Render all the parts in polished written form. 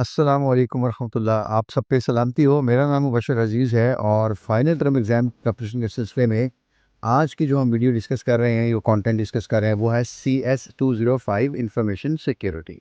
अस्सलाम वालेकुम वरहमतुल्लाह। आप सब पे सलामती हो। मेरा नाम मुबशर अज़ीज़ है और फाइनल टर्म एग्ज़ाम प्रिपरेशन के सिलसिले में आज की जो हम वीडियो डिस्कस कर रहे हैं, जो कंटेंट डिस्कस कर रहे हैं, वो है CS 205 इंफॉर्मेशन सिक्योरिटी।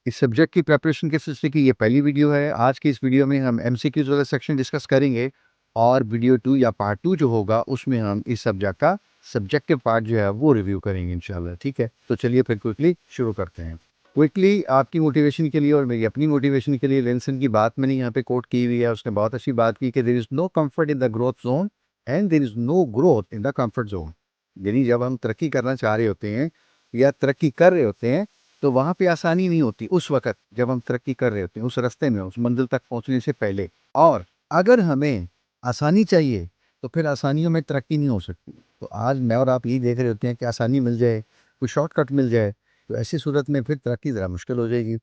इस सब्जेक्ट की प्रिपरेशन के सिलसिले की ये पहली वीडियो है। आज की इस वीडियो में हम MCQs वाला सेक्शन डिस्कस करेंगे और वीडियो 2 या पार्ट 2 जो होगा उसमें हम इस सब्जेक्ट का सब्जेक्टिव पार्ट जो है वो रिव्यू करेंगे इंशाल्लाह। ठीक है, तो चलिए फिर क्विकली शुरू करते हैं। क्विकली आपकी मोटिवेशन के लिए और मेरी अपनी मोटिवेशन के लिए लेंसन की बात मैंने यहाँ पे कोट की हुई है। उसने बहुत अच्छी बात की कि there is no comfort in the growth zone and there is no growth in the comfort zone. यानी जब हम तरक्की करना चाह रहे होते हैं या तरक्की कर रहे होते हैं तो वहाँ पे आसानी नहीं होती उस वक़्त जब हम तरक्की कर रहे होते हैं, उस रास्ते में, उस मंज़िल तक पहुँचने से पहले। और अगर हमें आसानी चाहिए, तो फिर आसानियों में तरक्की नहीं हो सकती। तो आज मैं और आप यही देख रहे होते हैं कि आसानी मिल जाए, कोई शॉर्टकट मिल जाए, तो ऐसी सूरत में फिर तरक्की ज़रा मुश्किल हो जाएगी।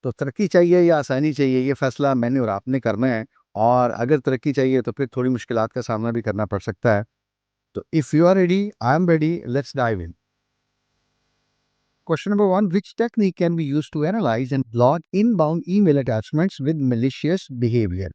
तो तरक्की चाहिए या आसानी चाहिए, ये फ़ैसला मैंने और आपने करना है। और अगर तरक्की चाहिए, तो फिर थोड़ी मुश्किलात का सामना भी करना पड़ सकता है। तो if you are ready, I am ready, let's dive in. Question number one, which technique can be used to analyze and block inbound email attachments with malicious behavior?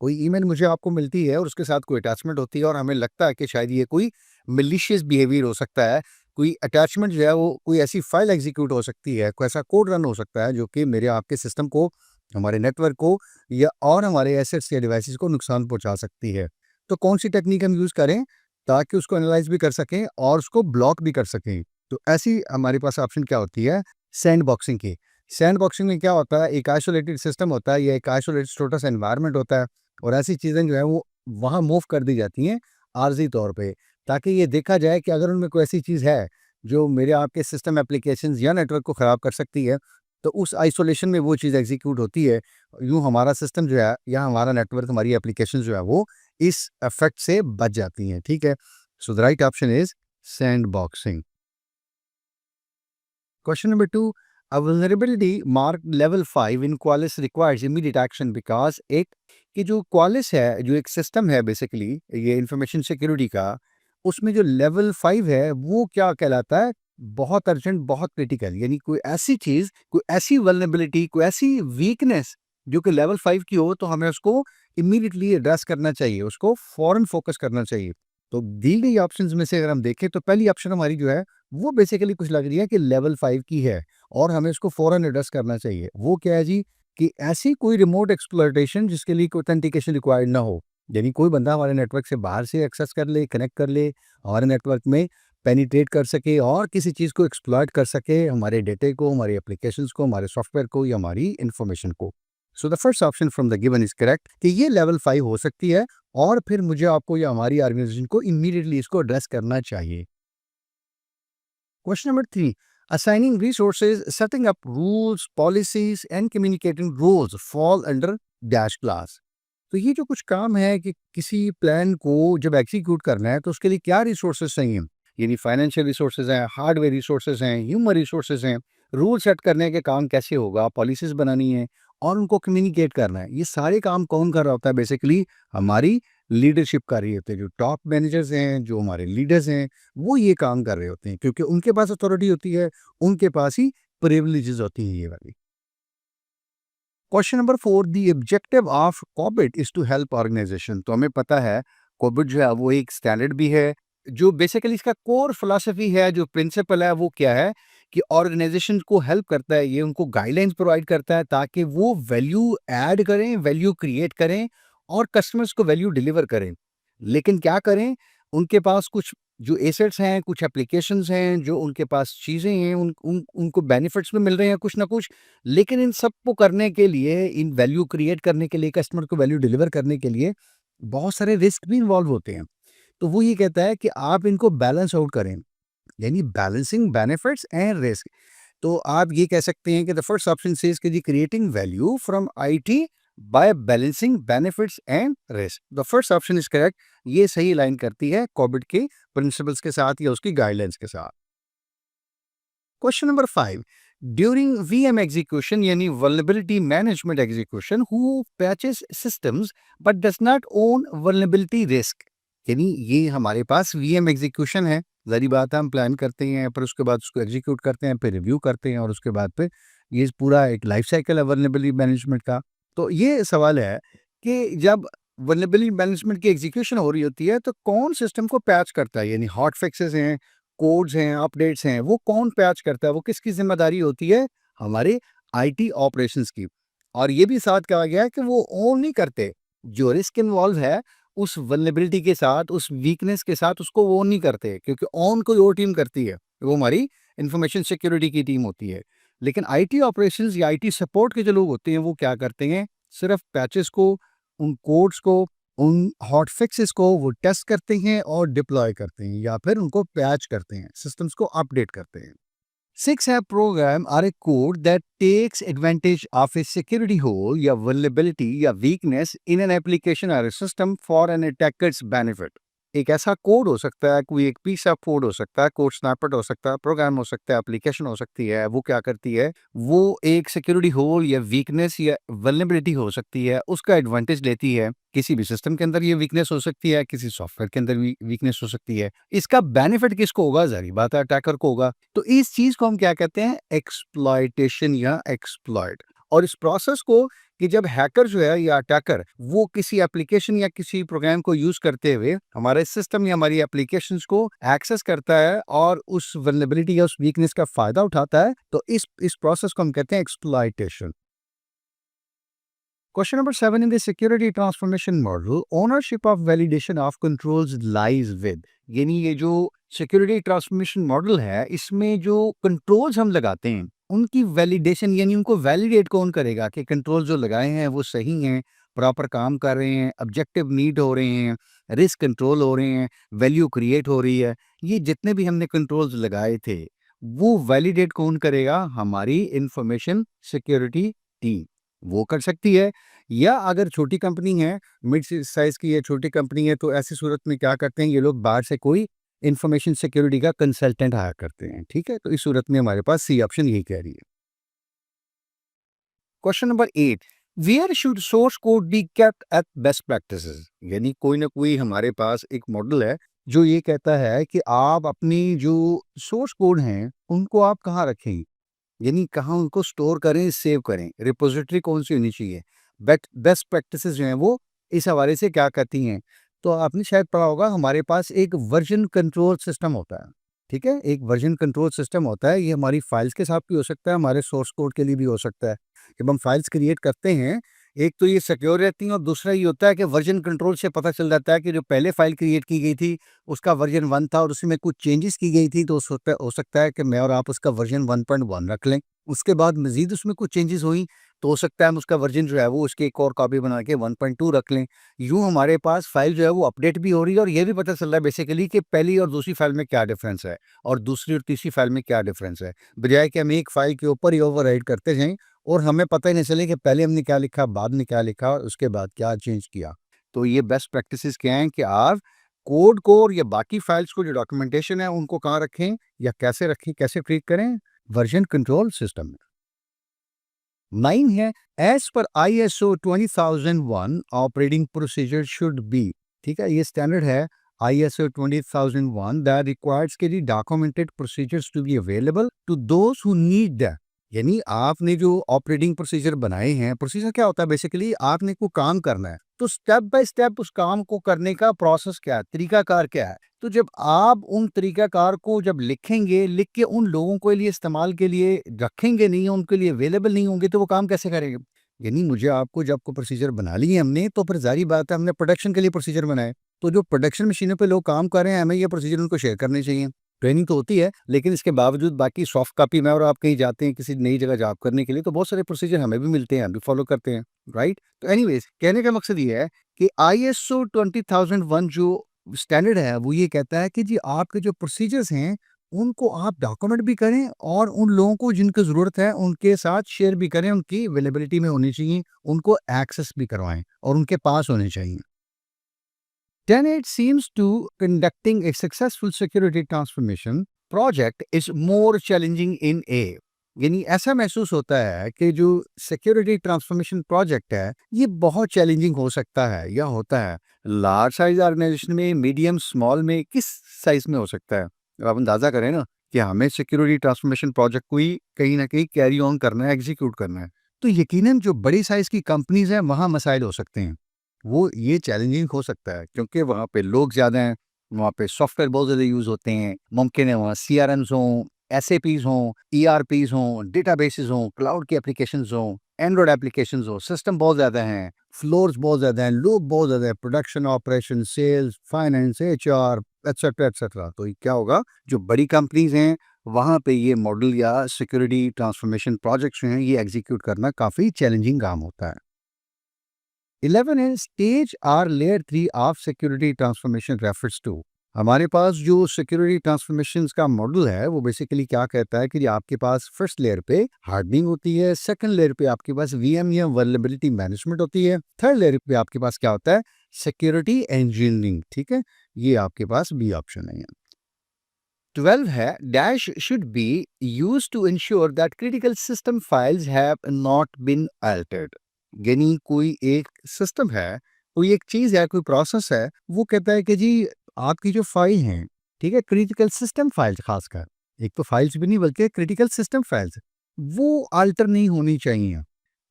कोई ईमेल मुझे आपको मिलती है और उसके साथ कोई अटैचमेंट होती है और हमें लगता है कि शायद ये कोई मिलिशियस बिहेवियर हो सकता है। कोई अटैचमेंट जो है वो कोई ऐसी फाइल एग्जीक्यूट हो सकती है, कोई ऐसा कोड रन हो सकता है जो कि मेरे आपके सिस्टम को, हमारे नेटवर्क को या और हमारे एसेट्स या डिवाइसेस को नुकसान पहुंचा सकती है। तो कौन सी टेक्निक हम यूज़ करें ताकि उसको एनालाइज भी कर सकें और उसको ब्लॉक भी कर सकें? तो ऐसी हमारे पास ऑप्शन क्या होती है? सैंड बॉक्सिंग की। सैंड बॉक्सिंग में क्या होता है, एक आइसोलेटेड सिस्टम होता है या एक आइसोलेटेड छोटा सा एनवायरनमेंट होता है और ऐसी चीज़ें जो है वो वहाँ मूव कर दी जाती हैं आर्ज़ी तौर पे, ताकि ये देखा जाए कि अगर उनमें कोई ऐसी चीज़ है जो मेरे आपके सिस्टम एप्लीकेशंस या नेटवर्क को ख़राब कर सकती है, तो उस आइसोलेशन में वो चीज़ एग्जीक्यूट होती है। यूँ हमारा सिस्टम जो है या हमारा नेटवर्क, हमारी एप्लीकेशन जो है वो इस इफ़ेक्ट से बच जाती हैं। ठीक है? So the right option is sand boxing. Question number two, a vulnerability marked level 5 in Qualys requires immediate action because एक कि जो Qualys है, जो एक सिस्टम है बेसिकली ये इंफॉर्मेशन सिक्योरिटी का, उसमें जो लेवल 5 है वो क्या कहलाता है? बहुत अर्जेंट, बहुत क्रिटिकल। यानी कोई ऐसी चीज़, कोई ऐसी वल्नरेबिलिटी, कोई ऐसी वीकनेस जो कि लेवल 5 की हो तो हमें उसको इमीडिएटली एड्रेस करना चाहिए, उसको फौरन फोकस करना चाहिए। तो दी गई ऑप्शंस में से अगर हम देखें तो पहली ऑप्शन हमारी जो है वो बेसिकली कुछ लग रही है कि लेवल 5 की है और हमें इसको फ़ौरन एड्रेस करना चाहिए। वो क्या है जी? कि ऐसी कोई रिमोट एक्सप्लॉइटेशन जिसके लिए कोई ऑथेंटिकेशन रिक्वायर्ड ना हो। यानी कोई बंदा हमारे नेटवर्क से बाहर से एक्सेस कर ले, कनेक्ट कर ले, हमारे नेटवर्क में पेनिट्रेट कर सके और किसी चीज़ को एक्सप्लॉइट कर सके, हमारे डेटे को, हमारी एप्लीकेशंस को, हमारे सॉफ्टवेयर को या हमारी इन्फॉर्मेशन को। So the first option from the given is correct कि ये लेवल 5 हो सकती है और फिर मुझे आपको या हमारी ऑर्गेनाइजेशन को इमीडिएटली इसको एड्रेस करना चाहिए। Question number three, assigning resources, setting up rules, policies and communicating rules fall under dash class. तो ये जो कुछ काम है कि किसी प्लान को जब एग्जीक्यूट करना है तो उसके लिए क्या रिसोर्सेज चाहिए, यानी फाइनेंशियल रिसोर्सेज हैं, हार्डवेयर रिसोर्सेज हैं, ह्यूमन रिसोर्सेज हैं, रूल सेट करने के काम कैसे होगा, पॉलिसीज बनानी है और उनको कम्युनिकेट करना है। ये सारे काम कौन कर रहा होता है? बेसिकली हमारी लीडरशिप कर रही होती है। जो टॉप मैनेजर्स हैं, जो हमारे लीडर्स हैं, वो ये काम कर रहे होते हैं क्योंकि उनके पास अथॉरिटी होती है, उनके पास ही प्रिविलेजेस होती हैं ये वाली। Question number 4, the objective of COBIT is to help organisation. तो हमें पता है कॉबिट जो है वो एक स्टैंडर्ड भी है। जो बेसिकली इसका कोर फिलॉसफी है, जो प्रिंसिपल है वो क्या है कि ऑर्गेनाइजेशन को हेल्प करता है, ये उनको गाइडलाइंस प्रोवाइड करता है ताकि वो वैल्यू ऐड करें, वैल्यू क्रिएट करें और कस्टमर्स को वैल्यू डिलीवर करें। लेकिन क्या करें, उनके पास कुछ जो एसेट्स हैं, कुछ एप्लीकेशंस हैं, जो उनके पास चीज़ें हैं, उनको बेनिफिट्स भी मिल रहे हैं कुछ ना कुछ। लेकिन इन सब को करने के लिए, इन वैल्यू क्रिएट करने के लिए, कस्टमर को वैल्यू डिलीवर करने के लिए बहुत सारे रिस्क भी इन्वॉल्व होते हैं। तो वो ये कहता है कि आप इनको बैलेंस आउट करें, यानी बैलेंसिंग बेनिफिट्स एंड रिस्क। तो आप ये कह सकते हैं कि द फर्स्ट ऑप्शन सेज कि the creating value from IT by balancing benefits and risk. The first option is correct. ये सही लाइन करती है कॉबिट के प्रिंसिपल्स के साथ या उसकी गाइडलाइंस के साथ। Question number 5, during VM execution यानी vulnerability management execution who patches systems but does not own vulnerability risk. यानी ये हमारे पास वीएम एग्जीक्यूशन है, जारी बात है हम प्लान करते हैं, फिर उसके बाद उसको एग्जीक्यूट करते हैं, फिर रिव्यू करते हैं और उसके बाद फिर ये पूरा एक लाइफ साइकिल है वल्नरेबिलिटी मैनेजमेंट का। तो ये सवाल है कि जब वल्नरेबिलिटी मैनेजमेंट की एग्जीक्यूशन हो रही होती है तो कौन सिस्टम को पैच करता है, यानी हॉट फिक्सेस हैं, कोड्स हैं, अपडेट्स हैं, वो कौन पैच करता है, वो किसकी जिम्मेदारी होती है? हमारे आईटी ऑपरेशंस की। और ये भी साथ कहा गया है कि वो ओन नहीं करते, जो रिस्क इन्वॉल्व है उस वल्नरेबिलिटी के साथ, उस वीकनेस के साथ, उसको वो नहीं करते, क्योंकि ऑन कोई और टीम करती है, वो हमारी इंफॉर्मेशन सिक्योरिटी की टीम होती है। लेकिन आईटी ऑपरेशंस या आईटी सपोर्ट के जो लोग होते हैं वो क्या करते हैं? सिर्फ पैचेस को, उन कोड्स को, उन हॉट फिक्सेस को वो टेस्ट करते हैं और डिप्लॉय करते हैं, या फिर उनको पैच करते हैं, सिस्टम्स को अपडेट करते हैं। 6 app program are a code that takes advantage of a security hole या vulnerability या weakness in an application or a system for an attacker's benefit। एक ऐसा कोड हो सकता है, कोई एक पीस ऑफ कोड हो सकता है, कोड स्नैपेट हो सकता है, प्रोग्राम हो सकता है, एप्लीकेशन हो सकती है। वो क्या करती है? वो एक सिक्योरिटी होल या वीकनेस या वल्नरेबिलिटी हो सकती है, उसका एडवांटेज लेती है। किसी भी सिस्टम के अंदर ये वीकनेस हो सकती है, किसी सॉफ्टवेयर के अंदर भी वीकनेस हो सकती है। इसका बेनिफिट किसको होगा? ज़ाहिर बात है अटैकर को होगा। तो इस चीज़ को हम क्या कहते हैं? एक्सप्लॉयटेशन या एक्सप्लॉइट। और इस प्रोसेस को, कि जब हैकर जो है या अटैकर वो किसी एप्लीकेशन या किसी प्रोग्राम को यूज करते हुए हमारे सिस्टम या हमारी एप्लीकेशंस को एक्सेस करता है और उस वल्नरेबिलिटी या उस वीकनेस का फायदा उठाता है, तो इस प्रोसेस को हम कहते हैं exploitation. Question number 7, in the security transformation model, ownership of validation of controls lies with। यानी ये जो सिक्योरिटी ट्रांसफॉर्मेशन मॉडल है, इसमें जो कंट्रोल्स हम लगाते हैं उनकी वैलिडेशन, यानी उनको वैलिडेट कौन करेगा कि कंट्रोल जो लगाए हैं वो सही हैं, प्रॉपर काम कर रहे हैं, ऑब्जेक्टिव मीट हो रहे हैं, रिस्क कंट्रोल हो रहे हैं, वैल्यू क्रिएट हो रही है। ये जितने भी हमने कंट्रोल्स लगाए थे वो वैलिडेट कौन करेगा? हमारी इंफॉर्मेशन सिक्योरिटी टीम वो कर सकती है। या अगर छोटी कंपनी है, मिड साइज की है, छोटी कंपनी है, तो ऐसी सूरत में क्या करते हैं ये लोग? बाहर से कोई इंफॉर्मेशन सिक्योरिटी का कंसल्टेंट हायर करते हैं। ठीक है, तो इस सूरत में हमारे पास सी ऑप्शन यही कह रही है। Question number 8, where should source code be kept at best practices. यानी कोई ना कोई हमारे पास एक मॉडल है जो ये कहता है कि आप अपनी जो सोर्स कोड हैं उनको आप कहाँ रखें, यानी कहाँ उनको स्टोर करें, सेव करें, रिपोजिटरी कौन सी होनी चाहिए। बेस्ट प्रैक्टिसेस जो हैं वो इस हवाले से क्या कहती हैं? तो आपने शायद पढ़ा होगा, हमारे पास एक वर्जन कंट्रोल सिस्टम होता है। ठीक है, एक वर्जन कंट्रोल सिस्टम होता है, ये हमारी फाइल्स के साथ भी हो सकता है, हमारे सोर्स कोड के लिए भी हो सकता है। जब हम फाइल्स क्रिएट करते हैं, एक तो ये सिक्योर रहती हैं और दूसरा ये होता है कि वर्जन कंट्रोल से पता चल जाता है कि जो पहले फाइल क्रिएट की गई थी उसका वर्जन 1 था और उसमें कुछ चेंजेस की गई थी, तो हो सकता है कि मैं और आप उसका वर्जन 1.1 रख लें। उसके बाद मज़ीद उसमें कुछ चेंजेस हुई, तो हो सकता है हम उसका वर्जन जो है वो उसकी एक और कॉपी बना के 1.2 रख लें। यूँ हमारे पास फाइल जो है वो अपडेट भी हो रही है और ये भी पता चल रहा है बेसिकली कि पहली और दूसरी फाइल में क्या डिफरेंस है और दूसरी और तीसरी फाइल में क्या डिफरेंस है। बजाय कि हम एक फाइल के ऊपर ही ओवरराइट करते जाएँ और हमें पता ही नहीं चले कि पहले हमने क्या लिखा, बाद में क्या लिखा और उसके बाद क्या चेंज किया। तो ये बेस्ट प्रैक्टिसेस क्या हैं कि आप कोड को और या बाकी फाइल्स को, जो डॉक्यूमेंटेशन है, उनको कहाँ रखें या कैसे रखें, कैसे ट्रीट करें? वर्जन कंट्रोल सिस्टम में। 9 है, एज पर ISO 20001 operating procedure should be. ठीक है, ये स्टैंडर्ड है ISO 20001 दैट रिक्वायर्स के लिए documented procedures to be available to those who need that. यानी आपने जो ऑपरेटिंग प्रोसीजर बनाए हैं, प्रोसीजर क्या होता है? बेसिकली आपने कोई काम करना है तो स्टेप बाय स्टेप उस काम को करने का प्रोसेस क्या है, तरीकाकार क्या है। तो जब आप उन तरीकाकार को जब लिखेंगे, लिख के उन लोगों के लिए इस्तेमाल के लिए रखेंगे नहीं, उनके लिए अवेलेबल नहीं होंगे, तो वो काम कैसे करेंगे? यानी मुझे आपको जब को प्रोसीजर बना लिए हमने, तो फिर जारी बात है हमने प्रोडक्शन के लिए प्रोसीजर बनाए, तो जो प्रोडक्शन मशीनों पे लोग काम कर रहे हैं, हमें ये प्रोसीजर उनको शेयर करने चाहिए। ट्रेनिंग तो होती है, लेकिन इसके बावजूद बाकी सॉफ्ट कॉपी में और आप कहीं जाते हैं किसी नई जगह जॉब करने के लिए, तो बहुत सारे प्रोसीजर हमें भी मिलते हैं, हम भी फॉलो करते हैं, राइट? तो एनीवेज, कहने का मकसद ये है कि ISO 20001 जो स्टैंडर्ड है वो ये कहता है कि जी आपके जो प्रोसीजर्स हैं उनको आप डॉक्यूमेंट भी करें और उन लोगों को जिनको ज़रूरत है उनके साथ शेयर भी करें, उनकी अवेलेबिलिटी में होनी चाहिए, उनको एक्सेस भी करवाएं और उनके पास होने चाहिए। 10 seems to conducting a successful security transformation project is more challenging in A। यानी ऐसा महसूस होता है कि जो सिक्योरिटी ट्रांसफॉर्मेशन प्रोजेक्ट है ये बहुत चैलेंजिंग हो सकता है या होता है। लार्ज साइज ऑर्गेनाइजेशन में, मीडियम, स्मॉल में, किस साइज में हो सकता है? अब आप अंदाजा करें ना कि हमें सिक्योरिटी ट्रांसफॉर्मेशन प्रोजेक्ट को ही कहीं न कहीं कैरी ऑन करना है, एग्ज़ीक्यूट करना है। तो यकीनन जो बड़ी साइज़ की कंपनीज़ हैं, वहाँ मसाइल हो सकते हैं। वो ये चैलेंजिंग हो सकता है क्योंकि वहाँ पे लोग ज़्यादा हैं, वहाँ पे सॉफ्टवेयर बहुत ज़्यादा यूज़ होते हैं। मुमकिन है वहाँ सीआरएम्स हों, एसएपीज़ हों, ईआरपीज़ हों, डेटाबेसेज़ हों, क्लाउड की एप्लीकेशंस हों, एंड्रॉयड एप्लीकेशंस हों, सिस्टम बहुत ज़्यादा हैं, फ्लोर्स बहुत ज़्यादा हैं, लोग बहुत ज़्यादा हैं, production, operation, sales, finance, HR etcetera, etcetera. तो ये क्या होगा, जो बड़ी कंपनीज़ हैं, वहाँ पे ये मॉडल या सिक्योरिटी ट्रांसफॉर्मेशन प्रोजेक्ट्स जो हैं, ये एग्ज़ीक्यूट करना काफ़ी चैलेंजिंग काम होता है। 11 है stage or layer 3 of security transformation refers to. हमारे पास जो सिक्योरिटी ट्रांसफॉर्मेशन का मॉडल है वो बेसिकली क्या कहता है कि आपके पास फर्स्ट लेयर पे हार्डनिंग होती है, सेकंड लेयर पे आपके पास वीएम या वल्नरेबिलिटी मैनेजमेंट होती है, थर्ड लेयर पे आपके पास क्या होता है, सिक्योरिटी इंजीनियरिंग। ठीक है, ये आपके पास बी ऑप्शन है। 12 है dash should be use to ensure that critical system files have not been altered. यानी कोई एक सिस्टम है, कोई एक चीज है, कोई प्रोसेस है, वो कहता है कि जी आपकी जो फाइल है, ठीक है, क्रिटिकल सिस्टम फाइल्स खासकर, एक तो फाइल्स भी नहीं बल्कि क्रिटिकल सिस्टम फाइल्स, वो अल्टर नहीं होनी चाहिए।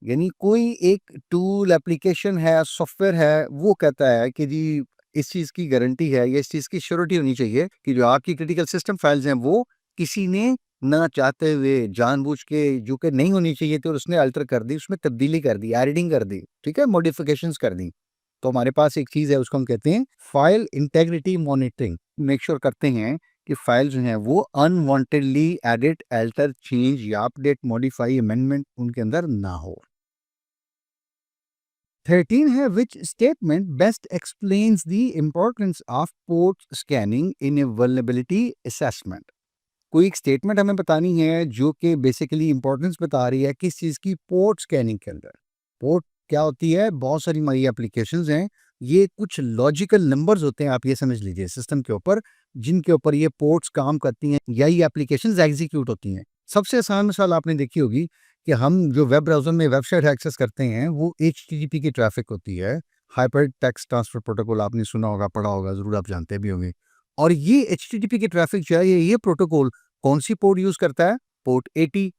यानी कोई एक टूल, एप्लीकेशन है, सॉफ्टवेयर है, वो कहता है कि जी इस चीज़ की गारंटी है या इस चीज़ की श्योरिटी होनी चाहिए कि जो आपकी क्रिटिकल सिस्टम फाइल्स हैं वो किसी ने ना चाहते हुए जानबूझ के जो कि नहीं होनी चाहिए थी और उसने अल्टर कर दी, उसमें तब्दीली कर दी, एडिटिंग कर दी, ठीक है, मॉडिफिकेशंस कर दी। तो हमारे पास एक चीज़ है, उसको हम कहते हैं file integrity monitoring. Make sure करते हैं कि फाइल जो है वो अनवांटेडली एडिट, अल्टर, चेंज या अपडेट, मॉडिफाई, अमेंडमेंट उनके अंदर ना हो। 13 है which statement best explains the importance of port scanning in a vulnerability assessment। कोई एक स्टेटमेंट हमें बतानी है जो कि बेसिकली इंपॉर्टेंस बता रही है किस चीज़ की, पोर्ट स्कैनिंग के अंदर। पोर्ट क्या होती है, बहुत सारी हमारी एप्लीकेशंस हैं, ये कुछ लॉजिकल नंबर्स होते हैं, आप ये समझ लीजिए सिस्टम के ऊपर, जिनके ऊपर ये पोर्ट्स काम करती हैं या ये एप्लीकेशंस एग्जीक्यूट होती हैं। सबसे आसान मिसाल आपने देखी होगी कि हम जो वेब ब्राउज़र में वेबसाइट एक्सेस करते हैं वो एचटीटीपी की ट्रैफ़िक होती है। हाइपर टेक्स्ट ट्रांसफर प्रोटोकॉल आपने सुना होगा, पढ़ा होगा, ज़रूर आप जानते भी होंगे। और ये एचटीटीपी की ट्रैफ़िक जो है, ये प्रोटोकॉल कौन-सी पोर्ट यूज़ करता है? पोर्ट 80।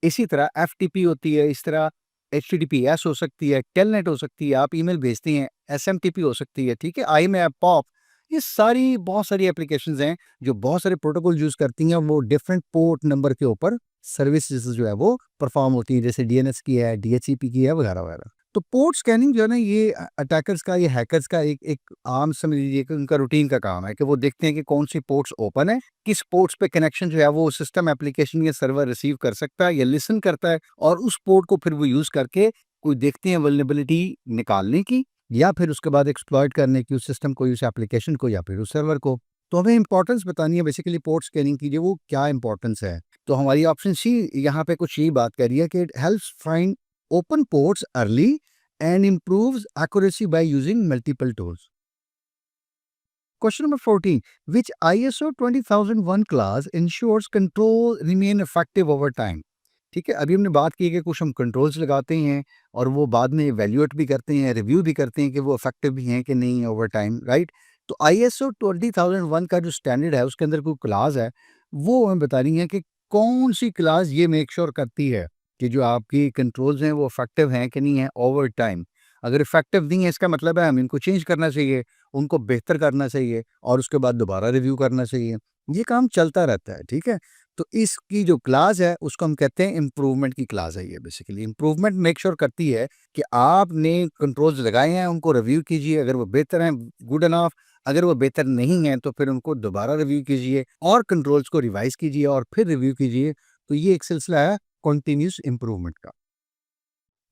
इसी तरह एफ़टीपी होती है, इस तरह एचटीटीपीएस हो सकती है, टेलनेट हो सकती है, आप ईमेल भेजती हैं, एसएमटीपी हो सकती है, ठीक है? आईमैप, पॉप, ये सारी बहुत सारी एप्लीकेशंस हैं जो बहुत सारे प्रोटोकॉल यूज़ करती हैं, वो डिफरेंट पोर्ट नंबर के ऊपर सर्विसेज़ जो है वो परफ़ॉर्म होती हैं, जैसे डीएनएस की है, डीएचसीपी की है, वगैरह-वगैरह। तो पोर्ट स्कैनिंग जो है ना, ये अटैकर्स का, ये हैकर्स का एक एक आम समझ लीजिए कि उनका रूटीन का काम है कि वो देखते हैं कि कौन-सी पोर्ट्स ओपन है, किस पोर्ट्स पे कनेक्शन जो है वो सिस्टम, एप्लीकेशन या सर्वर रिसीव कर सकता है या लिसन करता है, और उस पोर्ट को फिर वो यूज़ करके कोई देखते हैं वल्नरेबिलिटी निकालने की या फिर उसके बाद एक्सप्लॉइट करने की उस सिस्टम को, उस एप्लीकेशन को या फिर उस सर्वर को। तो हमें इंपॉर्टेंस बतानी है बेसिकली पोर्ट स्कैनिंग की, जो वो क्या इंपॉर्टेंस है। तो हमारी ऑप्शन सी यहाँ पे कुछ यही बात कर रही है कि it helps find open ports early and improves accuracy by using multiple tools. Question number 14. Which ISO 20001 class ensures control remain effective over time? ठीक है, अभी हमने बात की है कि कुछ हम कंट्रोल्स लगाते हैं और वो बाद में इवैल्यूएट भी करते हैं, रिव्यू भी करते हैं कि वो इफेक्टिव भी हैं कि नहीं ओवर टाइम, राइट? तो ISO 20001 का जो स्टैंडर्ड है उसके अंदर कोई क्लास है, वो हमें बता रही है कि कौन सी क्लास ये मेक श्योर करती है कि जो आपकी कंट्रोल्स हैं वो इफेक्टिव हैं कि नहीं है ओवर टाइम। अगर इफेक्टिव नहीं है, इसका मतलब है हमें इनको चेंज करना चाहिए, उनको बेहतर करना चाहिए और उसके बाद दोबारा रिव्यू करना चाहिए। ये काम चलता रहता है, ठीक है? तो इसकी जो क्लास है उसको हम कहते हैं इम्प्रूवमेंट की क्लास है। ये बेसिकली इम्प्रूवमेंट मेक श्योर करती है कि आपने कंट्रोल्स लगाए हैं, उनको रिव्यू कीजिए, अगर वो बेहतर हैं गुड इनफ, अगर वो बेहतर नहीं है तो फिर उनको दोबारा रिव्यू कीजिए और कंट्रोल्स को रिवाइज कीजिए और फिर रिव्यू कीजिए। तो ये एक सिलसिला है कंटिन्यूस इम्प्रूवमेंट का।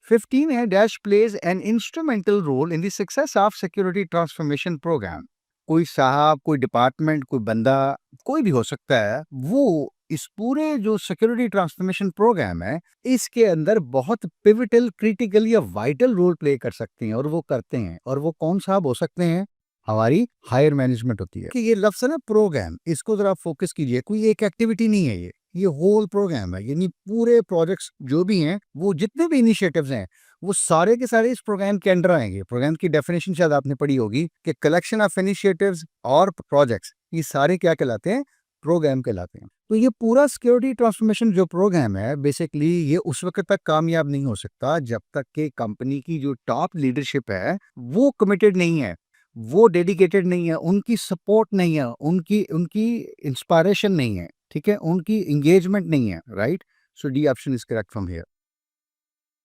15 है dash plays an instrumental role in the success of security transformation program. कोई साहब, कोई डिपार्टमेंट, कोई बंदा, कोई भी हो सकता है, वो इस पूरे जो सिक्योरिटी ट्रांसफॉर्मेशन प्रोग्राम है, इसके अंदर बहुत पिवटल, क्रिटिकल या वाइटल रोल प्ले कर सकते हैं और वो करते हैं। और वो कौन साहब हो सकते हैं? हमारी हायर मैनेजमेंट होती है कि ये लफ्ज़ है ना प्रोग्राम, इसको जरा फोकस कीजिए, कोई एक एक्टिविटी नहीं है ये होल प्रोग्राम है। यानी पूरे प्रोजेक्ट्स जो भी हैं, वो जितने भी इनिशिएटिव्स हैं, वो सारे के सारे इस प्रोग्राम के अंडर आएंगे। प्रोग्राम की डेफिनेशन शायद आपने पढ़ी होगी कि कलेक्शन ऑफ इनिशिएटिव्स और प्रोजेक्ट्स, ये सारे क्या कहलाते हैं? प्रोग्राम कहलाते हैं। तो ये पूरा सिक्योरिटी ट्रांसफॉर्मेशन जो प्रोग्राम है बेसिकली ये उस वक्त तक कामयाब नहीं हो सकता जब तक कि कंपनी की जो टॉप लीडरशिप है वो कमिटेड नहीं है, वो डेडिकेटेड नहीं है, उनकी सपोर्ट नहीं है, उनकी उनकी इंस्पायरेशन नहीं है, ठीक है, उनकी एंगेजमेंट नहीं है, right? So D option is correct from here.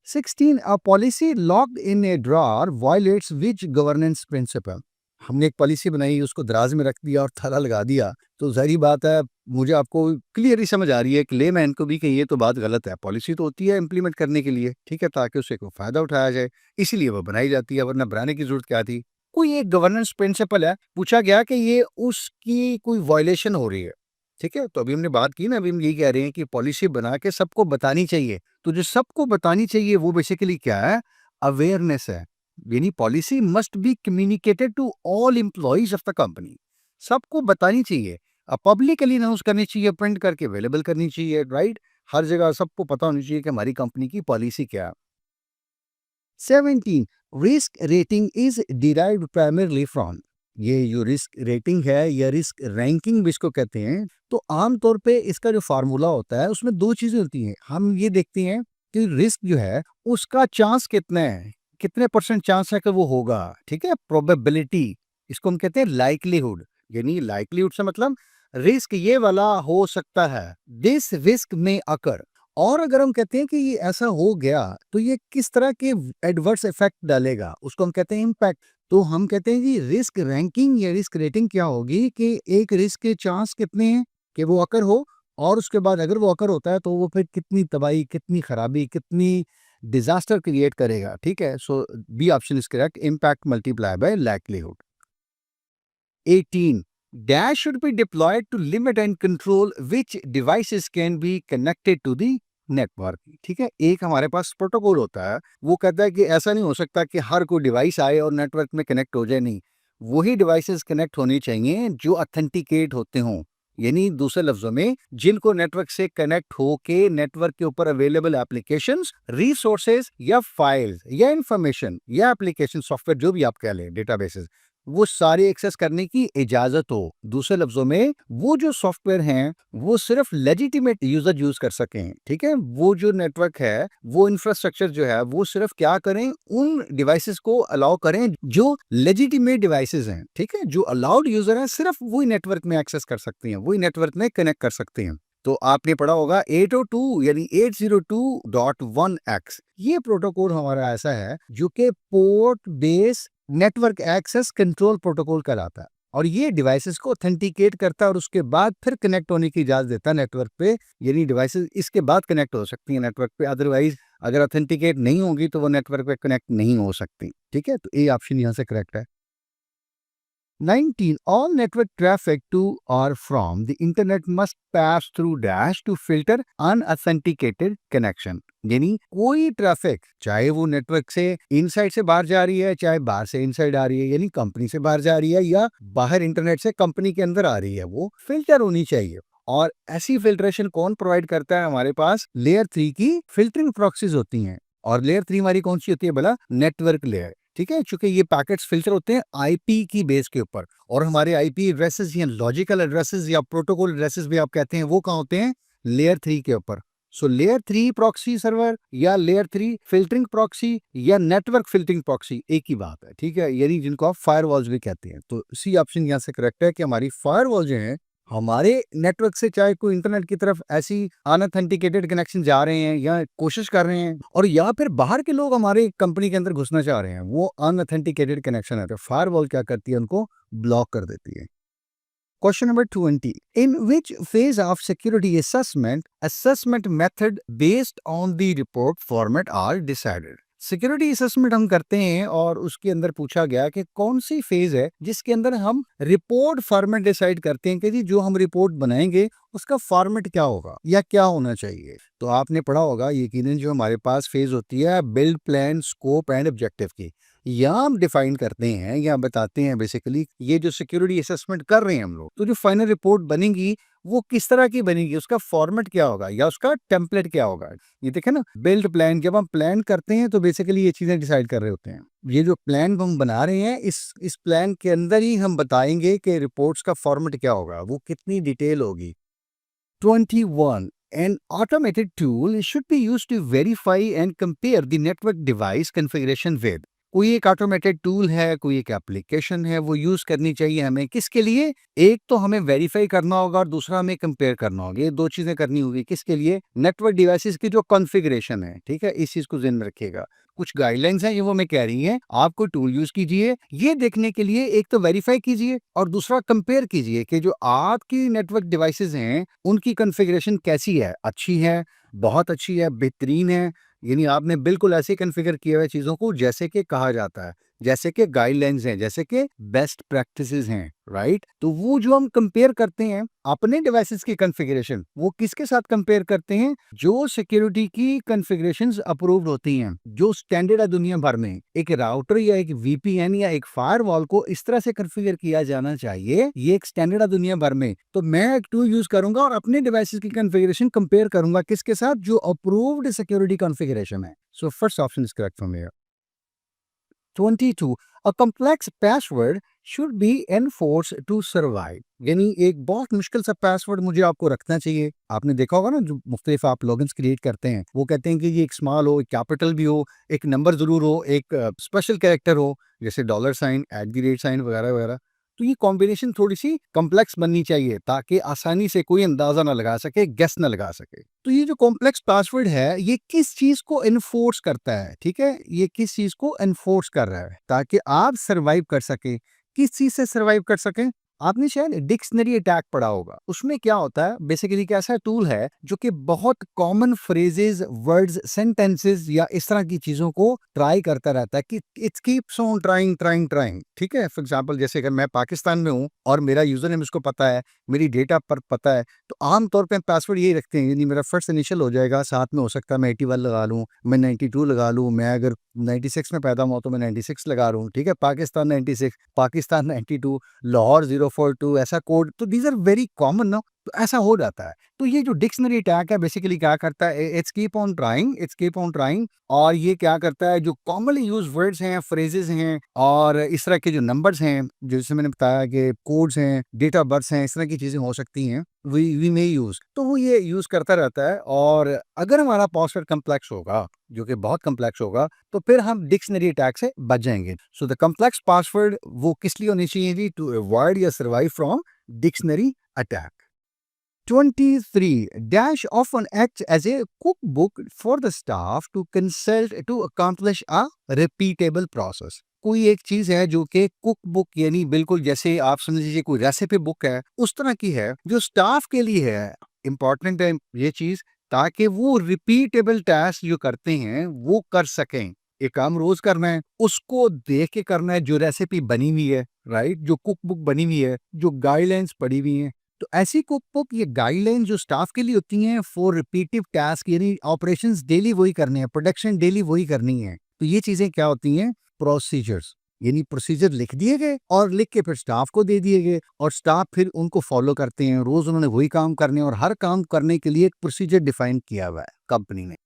16 a policy locked in a drawer violates which governance principle? हमने एक पॉलिसी बनाई, उसको दराज में रख दिया और ताला लगा दिया, तो ज़ाहिर बात है मुझे आपको क्लियरली समझ आ रही है कि लेमैन को भी कि ये तो बात गलत है। पॉलिसी तो होती है इम्प्लीमेंट करने के लिए, ठीक है, ताकि उससे कोई फ़ायदा उठाया जाए, इसीलिए वो बनाई जाती है, वरना बनाने की ज़रूरत क्या थी? कोई एक गवर्नेंस प्रिंसिपल है, पूछा गया कि ये उसकी कोई वायलेशन हो रही है, ठीक है? तो अभी हमने बात की ना, अभी हम यही कह रहे हैं कि पॉलिसी बना के सबको बतानी चाहिए। तो जो सबको बतानी चाहिए वो बेसिकली क्या है? अवेयरनेस है। यानी policy must be communicated to all employees of the company. सबको बतानी चाहिए, पब्लिकली अनाउंस करनी चाहिए, प्रिंट करके अवेलेबल करनी चाहिए, राइट? हर जगह सबको पता होनी चाहिए कि हमारी कंपनी की पॉलिसी क्या है। 17 risk rating is derived primarily from, ये जो रिस्क रेटिंग है या रिस्क रैंकिंग भी इसको कहते हैं, तो आमतौर पे इसका जो फार्मूला होता है उसमें दो चीजें होती हैं। हम ये देखते हैं कि रिस्क जो है उसका चांस कितना है, कितने परसेंट चांस है कि वो होगा, ठीक है, प्रोबेबिलिटी, इसको हम कहते हैं लाइकलीहुड। यानी लाइकलीहुड से मतलब रिस्क ये वाला हो सकता है, दिस रिस्क में अकर। और अगर हम कहते हैं कि ये ऐसा हो गया तो ये किस तरह के एडवर्स इफेक्ट डालेगा, उसको हम कहते हैं इम्पैक्ट। तो हम कहते हैं जी रिस्क रैंकिंग या रिस्क रेटिंग क्या होगी कि एक रिस्क के चांस कितने हैं कि वो अकर हो, और उसके बाद अगर वो अकर होता है तो वो फिर कितनी तबाही, कितनी खराबी, कितनी डिजास्टर क्रिएट करेगा, ठीक है। So B option is correct, impact multiply by likelihood. 18 dash should be deployed to limit and control which devices can be connected to the network, ठीक है। एक हमारे पास प्रोटोकॉल होता है, वो कहता है कि ऐसा नहीं हो सकता कि हर कोई डिवाइस आए और नेटवर्क में कनेक्ट हो जाए, नहीं, वही डिवाइसेस कनेक्ट होनी चाहिए जो अथेंटिकेट होते हों। यानी दूसरे लफ्जों में जिनको नेटवर्क से कनेक्ट होके नेटवर्क के ऊपर अवेलेबल एप्लीकेशंस, रिसोर्सेज या फाइल्स या इंफॉर्मेशन या एप्लीकेशन सॉफ्टवेयर जो भी आप कह लें, डेटाबेसेस, वो सारी एक्सेस करने की इजाजत हो। दूसरे लफ्जों में वो जो सॉफ्टवेयर हैं वो सिर्फ लेजिटिमेट यूजर यूज कर सकें, ठीक है। वो जो नेटवर्क है, वो इंफ्रास्ट्रक्चर जो है, वो सिर्फ क्या करें, उन डिवाइसेस को अलाउ करें जो लेजिटिमेट डिवाइसेस हैं, ठीक है, जो अलाउड यूजर हैं, सिर्फ वही नेटवर्क में एक्सेस कर सकते हैं, वही नेटवर्क में कनेक्ट कर सकते हैं। तो आपने पढ़ा होगा 802 यानी 802.1x, ये प्रोटोकॉल हमारा ऐसा है जो कि port base network access control protocol कहलाता है, और ये डिवाइसेस को ऑथेंटिकेट करता है और उसके बाद फिर कनेक्ट होने की इजाजत देता है नेटवर्क पे। यानी डिवाइसेस इसके बाद कनेक्ट हो सकती हैं नेटवर्क पे, अदरवाइज अगर ऑथेंटिकेट नहीं होगी तो वो नेटवर्क पे कनेक्ट नहीं हो सकती, ठीक है। तो ए ऑप्शन यहाँ से करेक्ट है। 19 all network traffic to or from the internet must pass through dash to filter unauthenticated connection, यानी कोई ट्रैफिक चाहे वो नेटवर्क से इनसाइड से बाहर जा रही है, चाहे बाहर से इनसाइड आ रही है, यानी कंपनी से बाहर जा रही है या बाहर इंटरनेट से कंपनी के अंदर आ रही है, वो फिल्टर होनी चाहिए। और ऐसी फिल्ट्रेशन कौन प्रोवाइड करता है? हमारे पास लेयर 3 की फिल्टरिंग प्रॉक्सीज होती हैं। और लेयर 3 हमारी कौन सी होती है बोला? नेटवर्क लेयर, ठीक है। चूंकि ये पैकेट्स फिल्टर होते हैं आईपी की बेस के ऊपर, और हमारे आईपी एड्रेसेस या लॉजिकल एड्रेसेस या प्रोटोकॉल एड्रेसेस भी आप कहते हैं, वो कहाँ होते हैं? लेयर 3 के ऊपर। सो लेयर 3 प्रॉक्सी सर्वर या लेयर 3 फिल्टरिंग प्रॉक्सी या नेटवर्क फिल्टरिंग प्रॉक्सी एक ही बात है, ठीक है, यानी जिनको आप फायरवॉल्स भी कहते हैं। तो सी ऑप्शन यहाँ से करेक्ट है कि हमारी फायरवॉल जो है हमारे नेटवर्क से, चाहे कोई इंटरनेट की तरफ ऐसी अनऑथेंटिकेटेड कनेक्शन जा रहे हैं या कोशिश कर रहे हैं, और या फिर बाहर के लोग हमारे कंपनी के अंदर घुसना चाह रहे हैं, वो अनऑथेंटिकेटेड कनेक्शन है, तो फायरवॉल क्या करती है? उनको ब्लॉक कर देती है। Question number 20. In which phase of security assessment method based on the report format are decided? Security assessment हम करते हैं और उसके अंदर पूछा गया कि कौन सी फेज है जिसके अंदर हम रिपोर्ट फॉर्मेट डिसाइड करते हैं कि जी जो हम रिपोर्ट बनाएंगे उसका फॉर्मेट क्या होगा या क्या होना चाहिए। तो आपने पढ़ा होगा यकीनन जो हमारे पास फेज होती है build, plan, scope and objective की। या हम डिफाइन करते हैं या बताते हैं बेसिकली ये जो सिक्योरिटी असेसमेंट कर रहे हैं हम लोग, तो जो फाइनल रिपोर्ट बनेगी वो किस तरह की बनेगी, उसका फॉर्मेट क्या होगा या उसका टेम्पलेट क्या होगा। ये देखें ना, बिल्ड प्लान, जब हम प्लान करते हैं तो बेसिकली ये चीजें डिसाइड कर रहे होते हैं। ये जो प्लान हम बना रहे हैं, इस प्लान के अंदर ही हम बताएंगे कि रिपोर्ट्स का फॉर्मेट क्या होगा, वो कितनी डिटेल होगी। 21. An automated tool should be used to verify and compare the network device configuration with. कोई एक ऑटोमेटेड टूल है, कोई एक एप्लीकेशन है, वो यूज करनी चाहिए हमें। किसके लिए? एक तो हमें वेरीफाई करना होगा और दूसरा हमें कंपेयर करना होगा। ये दो चीजें करनी होगी। किसके लिए? नेटवर्क डिवाइसेस की जो कॉन्फ़िगरेशन है, ठीक है, इस चीज को ध्यान में रखिएगा। कुछ गाइडलाइंस हैं ये वो मैं कह रही हैं, आपको टूल यूज कीजिए ये देखने के लिए, एक तो वेरीफाई कीजिए और दूसरा कंपेयर कीजिए कि जो आपकी नेटवर्क डिवाइसेस हैं उनकी कॉन्फ़िगरेशन कैसी है, अच्छी है, बहुत अच्छी है, बेहतरीन है। यानी आपने बिल्कुल ऐसे कॉन्फ़िगर किए हुए चीज़ों को जैसे कि कहा जाता है, जैसे कि गाइडलाइंस हैं, जैसे कि बेस्ट प्रैक्टिसेस हैं, राइट? तो वो जो हम कंपेयर करते हैं अपने डिवाइसेस की कॉन्फ़िगरेशन, वो किसके साथ कंपेयर करते हैं? जो सिक्योरिटी की कॉन्फ़िगरेशंस अप्रूव्ड होती हैं, जो स्टैंडर्ड है दुनिया भर में। एक राउटर या एक वीपीएन या एक फायरवॉल को इस तरह से कॉन्फ़िगर किया जाना चाहिए, ये एक स्टैंडर्ड है दुनिया भर में। तो मैं एक टूल यूज करूंगा और अपने डिवाइसेस की कॉन्फ़िगरेशन कंपेयर करूंगा किसके साथ? जो अप्रूव्ड सिक्योरिटी कॉन्फ़िगरेशन है। So first option is correct from here. 22. A complex password should be enforced to survive. यानी एक बहुत मुश्किल सा पासवर्ड मुझे आपको रखना चाहिए। आपने देखा होगा ना, जो मुख्तलिफ आप लॉगिन्स क्रिएट करते हैं, वो कहते हैं कि ये एक स्मॉल हो, एक कैपिटल भी हो, एक नंबर जरूर हो, एक स्पेशल कैरेक्टर हो, जैसे डॉलर साइन, @ साइन वगैरह वगैरह। तो ये कॉम्बिनेशन थोड़ी सी कॉम्प्लेक्स बननी चाहिए ताकि आसानी से कोई अंदाजा ना लगा सके, गेस ना लगा सके। तो ये जो कॉम्प्लेक्स पासवर्ड है, ये किस चीज को एनफोर्स करता है? ठीक है, ये किस चीज को एनफोर्स कर रहा है ताकि आप सरवाइव कर सके। किस चीज से सरवाइव कर सके? आपने शायद डिक्शनरी अटैक पढ़ा होगा। उसमें क्या होता है, बेसिकली एक ऐसा टूल है जो कि बहुत कॉमन फ्रेजेस, वर्ड्स, सेंटेंसेस या इस तरह की चीजों को ट्राई करता रहता है कि it's keeps on trying trying trying. ठीक है, फॉर एग्जांपल जैसे अगर मैं पाकिस्तान में हूँ और मेरा यूजर नेम इसको पता है, मेरी डेटा पर पता है, तो आमतौर पे पासवर्ड यही रखते हैं। यानी मेरा फर्स्ट इनिशियल हो जाएगा, साथ में हो सकता है मैं 81 लगा लूँ, मैं 92 लगा लूँ, मैं अगर 96 में पैदा हुआ तो मैं 96 लगा लूँ। ठीक है, पाकिस्तान 96, पाकिस्तान 92, लाहौर 042, ऐसा कोड। तो दीज आर वेरी कॉमन ना, तो ऐसा हो जाता है। तो ये जो डिक्शनरी अटैक है बेसिकली क्या करता है, it's keep on trying, it's keep on trying. और ये क्या करता है, जो कॉमनली यूज वर्ड्स हैं, फ्रेजेस हैं और इस तरह के जो नंबर्स हैं, जैसे मैंने बताया कि कोड्स हैं, डेट ऑफ बर्थ हैं, इस तरह की चीजें हो सकती हैं, वी मे यूज, तो वो ये यूज करता रहता है। और अगर हमारा पासवर्ड कम्प्लेक्स होगा, जो कि बहुत कम्प्लेक्स होगा, तो फिर हम डिक्शनरी अटैक से बच जाएंगे। सो द कम्प्लेक्स पासवर्ड वो किस लिए होनी चाहिए थी? टू अवॉइड या survive from dictionary attack. 23. Dash often acts as a cookbook for the staff to consult to accomplish a repeatable process. कोई एक चीज है जो कि कुक बुक, यानी बिल्कुल जैसे आप समझ लीजिए कोई रेसिपी बुक है, उस तरह की है जो स्टाफ के लिए है। इंपॉर्टेंट है ये चीज, ताकि वो रिपीटेबल टास्क जो करते हैं वो कर सकें। एक काम रोज करना है, उसको देख के करना है, जो रेसिपी बनी हुई है, राइट, जो कुक बुक बनी हुई है, जो गाइडलाइंस पड़ी हुई हैं। तो ऐसी कुक बुक, ये गाइडलाइन जो स्टाफ के लिए होती हैं फॉर रिपीटिव टास्क, यानी ऑपरेशंस डेली वही करने हैं, प्रोडक्शन डेली वही करनी है। तो ये चीजें क्या होती हैं? प्रोसीजर्स। यानी प्रोसीजर लिख दिए गए और लिख के फिर स्टाफ को दे दिए गए और स्टाफ फिर उनको फॉलो करते हैं। रोज उन्होंने वही काम करने और हर काम करने के लिए एक प्रोसीजर डिफाइन किया हुआ है कंपनी ने।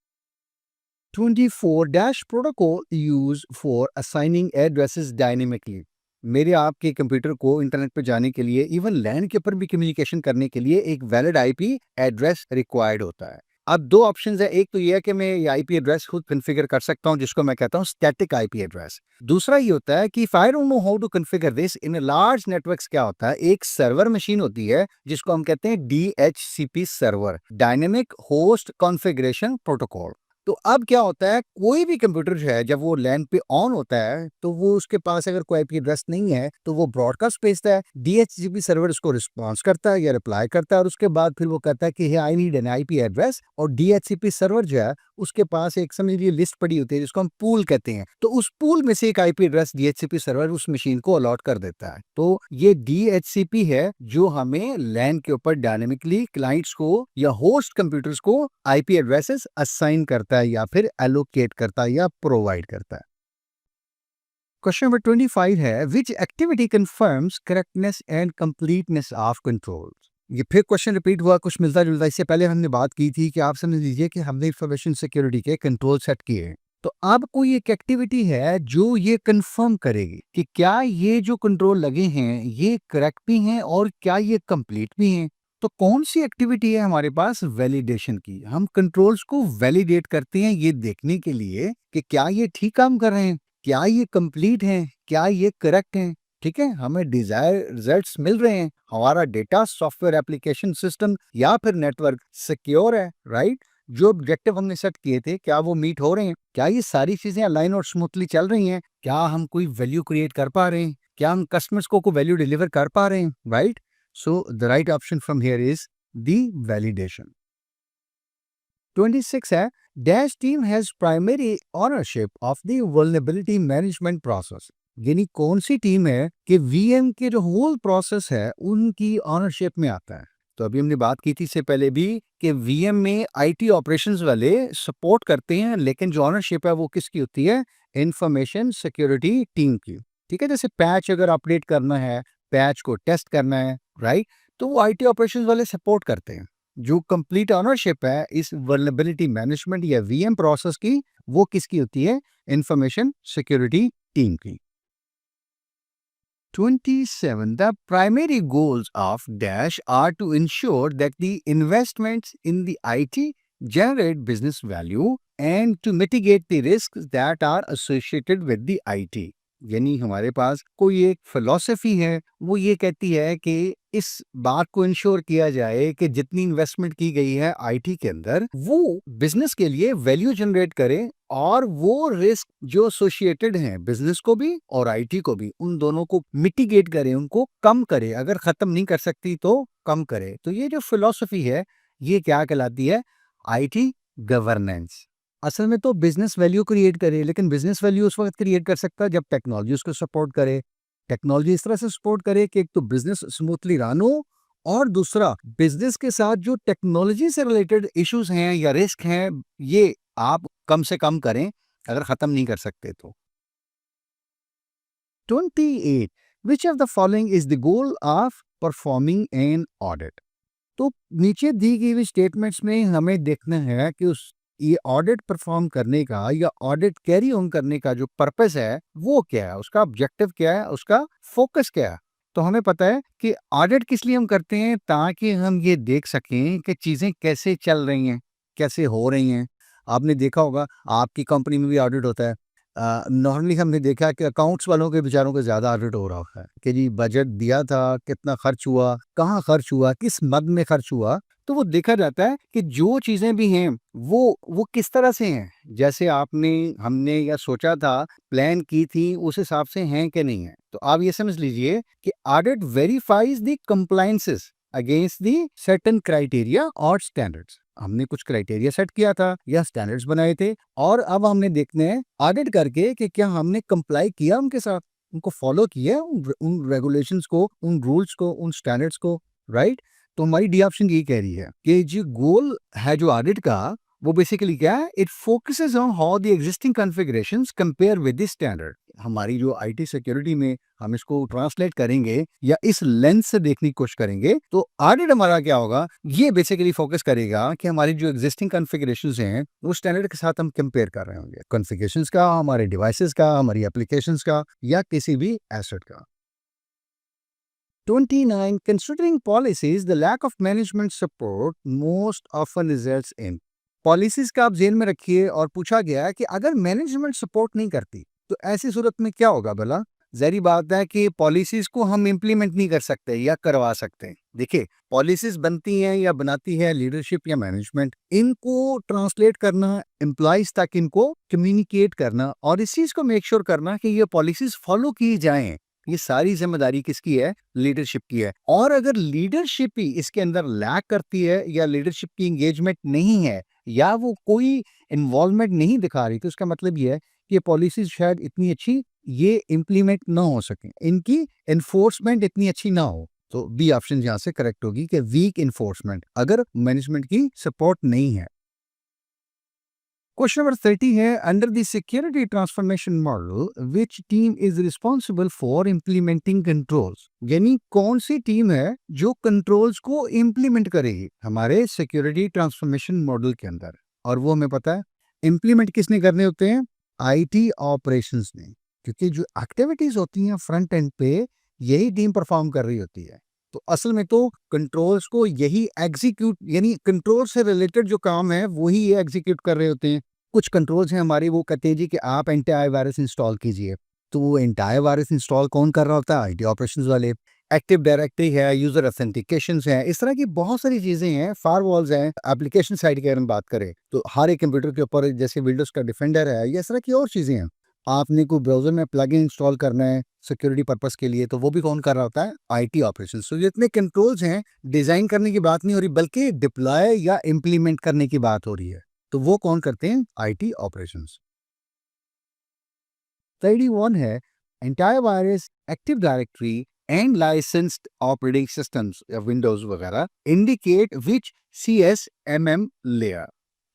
24. Dash protocol used for assigning addresses dynamically. मेरे आपके कंप्यूटर को इंटरनेट पे जाने के लिए, इवन लैन के ऊपर भी कम्युनिकेशन करने के लिए एक वैलिड आईपी एड्रेस रिक्वायर्ड होता है। अब दो ऑप्शंस है, एक तो ये है कि मैं ये आईपी एड्रेस खुद कॉन्फ़िगर कर सकता हूं, जिसको मैं कहता हूं स्टैटिक आईपी एड्रेस। दूसरा ये होता है कि if I don't know how to configure this in large networks, क्या होता है, एक सर्वर मशीन होती है जिसको हम कहते हैं DHCP server, dynamic host configuration protocol. तो अब क्या होता है, कोई भी कंप्यूटर जो है जब वो लैन पे ऑन होता है तो वो उसके पास अगर कोई आईपी एड्रेस नहीं है तो वो ब्रॉडकास्ट भेजता है, डीएचसीपी सर्वर उसको रिस्पॉन्स करता है या रिप्लाई करता है और उसके बाद फिर वो कहता है कि I need an IP address. और डीएचसीपी सर्वर जो है उसके पास एक समझ लीजिए लिस्ट पड़ी होती है जिसको हम पूल कहते हैं, तो उस पूल में से एक आईपी एड्रेस डीएचसीपी सर्वर उस मशीन को अलॉट कर देता है। तो ये डीएचसीपी है जो हमें लैन के ऊपर डायनेमिकली क्लाइंट्स को या होस्ट कंप्यूटर्स को आईपी एड्रेसेस असाइन करता है या फिर एलोकेट करता है या प्रोवाइड करता है। क्वेश्चन नंबर 25 है, which activity confirms correctness and completeness of control. ये फिर क्वेश्चन रिपीट हुआ, कुछ मिलता जुलता। इससे पहले हमने बात की थी कि आप समझ लीजिए कि हमने इंफॉर्मेशन सिक्योरिटी के कंट्रोल सेट किए हैं। तो अब कोई एक एक्टिविटी है जो ये कंफर्म करेगी कि क्या ये जो कंट्रोल लगे हैं ये करेक्ट भी हैं और क्या ये कंप्लीट भी हैं। तो कौन सी एक्टिविटी है हमारे पास? वैलिडेशन की। हम कंट्रोल्स को वैलिडेट करते हैं ये देखने के लिए कि क्या ये ठीक काम कर रहे हैं, क्या ये कंप्लीट हैं, क्या ये करेक्ट हैं। ठीक है, हमें डिजायर रिजल्ट्स मिल रहे हैं, हमारा डेटा, सॉफ्टवेयर, एप्लीकेशन, सिस्टम या फिर नेटवर्क सिक्योर है, राइट? जो ऑब्जेक्टिव हमने सेट किए थे क्या वो मीट हो रहे हैं? क्या ये सारी चीजें अलाइन और स्मूथली चल रही हैं? क्या हम कोई वैल्यू क्रिएट कर पा रहे हैं? क्या हम कस्टमर्स को वैल्यू डिलीवर कर पा रहे हैं, right? So the right option from here is the validation. 26 है, dash team has primary ownership of the vulnerability management process. यानी कौन सी टीम है कि वीएम के जो होल प्रोसेस है उनकी ओनरशिप में आता है। तो अभी हमने बात की थी इससे पहले भी कि वीएम में आईटी ऑपरेशंस वाले सपोर्ट करते हैं, लेकिन जो ऑनरशिप है वो किसकी होती है? इंफॉर्मेशन सिक्योरिटी टीम की। ठीक है, जैसे पैच अगर अपडेट करना है, पैच को टेस्ट करना है, राइट, तो वो आईटी ऑपरेशंस वाले सपोर्ट करते हैं। जो कंप्लीट ऑनरशिप है इस वल्नरेबिलिटी मैनेजमेंट या वीएम प्रोसेस की, वो किसकी होती है? इंफॉर्मेशन सिक्योरिटी टीम की। 27. The primary goals of Dash are to ensure that the investments in the IT generate business value and to mitigate the risks that are associated with the IT. यानी हमारे पास कोई एक philosophy है, वो ये कहती है कि इस बात को इंश्योर किया जाए कि जितनी इन्वेस्टमेंट की गई है आईटी के अंदर वो बिजनेस के लिए वैल्यू जनरेट करे और वो रिस्क जो एसोसिएटेड हैं बिजनेस को भी और आईटी को भी, उन दोनों को मिटिगेट करे, उनको कम करे। अगर खत्म नहीं कर सकती तो कम करे। तो ये जो फिलॉसफी है ये क्या कहलाती है? IT governance. असल में तो बिजनेस वैल्यू क्रिएट करे, लेकिन बिजनेस वैल्यू उस वक्त क्रिएट कर सकता है जब टेक्नोलॉजी उसको सपोर्ट करे। टेक्नोलॉजी इस तरह से सपोर्ट करे कि एक तो बिजनेस स्मूथली रन हो और दूसरा बिजनेस के साथ जो टेक्नोलॉजी से रिलेटेड इश्यूज हैं या रिस्क हैं ये आप कम से कम करें, अगर खत्म नहीं कर सकते तो। 28. Which of the following is the goal of performing an audit? तो नीचे दी गई हुई स्टेटमेंट्स में हमें देखना है कि उस ये ऑडिट परफॉर्म करने का या ऑडिट कैरी ऑन करने का जो पर्पस है वो क्या है, उसका ऑब्जेक्टिव क्या है, उसका फोकस क्या है। तो हमें पता है कि ऑडिट किस लिए हम करते हैं, ताकि हम ये देख सकें कि चीजें कैसे चल रही हैं, कैसे हो रही हैं। आपने देखा होगा आपकी कंपनी में भी ऑडिट होता है। नॉर्मली हमने देखा कि अकाउंट्स वालों के बेचारों को ज्यादा ऑडिट हो रहा है कि जी बजट दिया था, कितना खर्च हुआ, कहाँ खर्च हुआ, किस मद में खर्च हुआ। तो वो देखा जाता है कि जो चीजें भी हैं वो किस तरह से हैं, जैसे आपने हमने या सोचा था, प्लान की थी, उस हिसाब से हैं कि नहीं है। तो आप ये समझ लीजिए कि audit verifies the compliances against the certain criteria और स्टैंडर्ड्स। हमने कुछ क्राइटेरिया सेट किया था या स्टैंडर्ड्स बनाए थे और अब हमने देखने हैं ऑडिट करके कि क्या हमने कंप्लाई किया उनके साथ, उनको फॉलो किया, उन रेगुलेशंस को, उन रूल्स को, उन स्टैंडर्ड्स को, राइट? तो हमारी डी ऑप्शन यही कह रही है कि जो गोल है जो ऑडिट का वो बेसिकली क्या है? It focuses on how the existing configurations compare with the standard. हमारी जो आईटी सिक्योरिटी में हम इसको ट्रांसलेट करेंगे या इस लेंस से देखने की कोशिश करेंगे तो ऑडिट हमारा क्या होगा? ये बेसिकली फोकस करेगा कि हमारी जो एग्जिस्टिंग कॉन्फ़िगरेशंस हैं वो स्टैंडर्ड के साथ हम कंपेयर कर रहे होंगे, कॉन्फ़िगरेशंस का, हमारे डिवाइसेस का, हमारी एप्लीकेशंस का या किसी भी एसेट का। 29. Considering policies, the lack of management support most often results in. Policies का आप जेल में रखिए और पूछा गया है कि अगर मैनेजमेंट सपोर्ट नहीं करती तो ऐसी सूरत में क्या होगा भला? जहरी बात है कि पॉलिसीज को हम इम्प्लीमेंट नहीं कर सकते या करवा सकते। देखिए, पॉलिसीज बनती हैं या बनाती है लीडरशिप या मैनेजमेंट, इनको ट्रांसलेट करना एम्प्लॉइज तक, इनको कम्युनिकेट करना और इस चीज को मेक श्योर करना कि ये पॉलिसीज फॉलो की जाएं, ये सारी जिम्मेदारी किसकी है? लीडरशिप की है। और अगर लीडरशिप ही इसके अंदर लैक करती है या लीडरशिप की एंगेजमेंट नहीं है या वो कोई इन्वॉल्वमेंट नहीं दिखा रही, तो इसका मतलब ये है कि ये पॉलिसीज शायद इतनी अच्छी ये इम्प्लीमेंट ना हो सके, इनकी एनफोर्समेंट इतनी अच्छी ना हो। तो बी ऑप्शन यहां से करेक्ट होगी कि वीक इन्फोर्समेंट, अगर मैनेजमेंट की सपोर्ट नहीं है। क्वेश्चन नंबर 30 है, under the security transformation model which team is responsible for implementing controls, यानी कौन सी टीम है जो कंट्रोल्स को इम्प्लीमेंट करेगी हमारे सिक्योरिटी ट्रांसफॉर्मेशन मॉडल के अंदर। और वो हमें पता है इम्प्लीमेंट किसने करने होते हैं, आईटी ऑपरेशंस ने, क्योंकि जो एक्टिविटीज होती हैं फ्रंट एंड पे यही टीम परफॉर्म कर रही होती है। तो असल में तो कंट्रोल्स को यही एग्जीक्यूट, यानी कंट्रोल से रिलेटेड जो काम है वही ये एग्जीक्यूट कर रहे होते हैं। कुछ कंट्रोल्स हैं हमारे, वो कहते हैं जी कि आप एंटी इंस्टॉल कीजिए, तो वो एंटी इंस्टॉल कौन कर रहा होता है, आईटी ऑपरेशंस वाले। एक्टिव डायरेक्टरी है, यूजर ऑथेंटिकेशन है, इस तरह की बहुत सारी चीजें हैं, फायरवॉल्स हैं। एप्लीकेशन साइड की अगर हम बात करें तो हर एक कंप्यूटर के ऊपर जैसे विंडोज का डिफेंडर है, ये इस तरह की और चीजें हैं। आपने कोई ब्राउजर में प्लगइन इंस्टॉल करना है सिक्योरिटी पर्पस के लिए, तो वो भी कौन कर रहा होता है, आईटी ऑपरेशंस। तो जितने कंट्रोल्स हैं, डिजाइन करने की बात नहीं हो रही बल्कि डिप्लॉय या इम्प्लीमेंट करने की बात हो रही है, तो वो कौन करते हैं, आईटी ऑपरेशंस। 31 है, entire virus, active directory and licensed operating systems या विंडोज वगैरह इंडिकेट विच CSMM लेयर।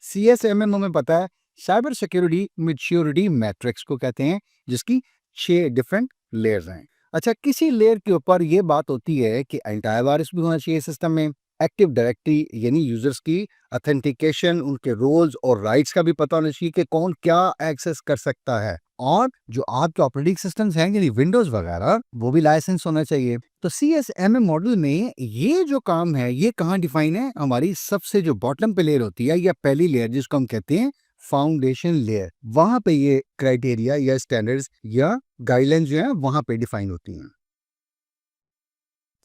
CSMM हमें पता है साइबर सिक्योरिटी मैच्योरिटी मैट्रिक्स को कहते हैं, जिसकी 6 डिफरेंट लेयर्स हैं। अच्छा, किसी लेयर के ऊपर ये बात होती है कि एंटायर वायरस भी होना चाहिए सिस्टम में, एक्टिव डायरेक्टरी यानी यूजर्स की ऑथेंटिकेशन, उनके रोल्स और राइट्स का भी पता होना चाहिए कि कौन क्या एक्सेस कर सकता है, और जो आपके ऑपरेटिंग सिस्टम्स हैं यानी विंडोज वगैरह वो भी लाइसेंस होना चाहिए। तो CSMM मॉडल में ये जो काम है ये कहाँ डिफाइन है, हमारी सबसे जो बॉटम पे लेयर होती है या पहली लेयर जिसको हम कहते हैं फाउंडेशन लेयर, वहां पे ये क्राइटेरिया या स्टैंडर्ड्स या गाइडलाइंस जो है वहां पे डिफाइन होती हैं।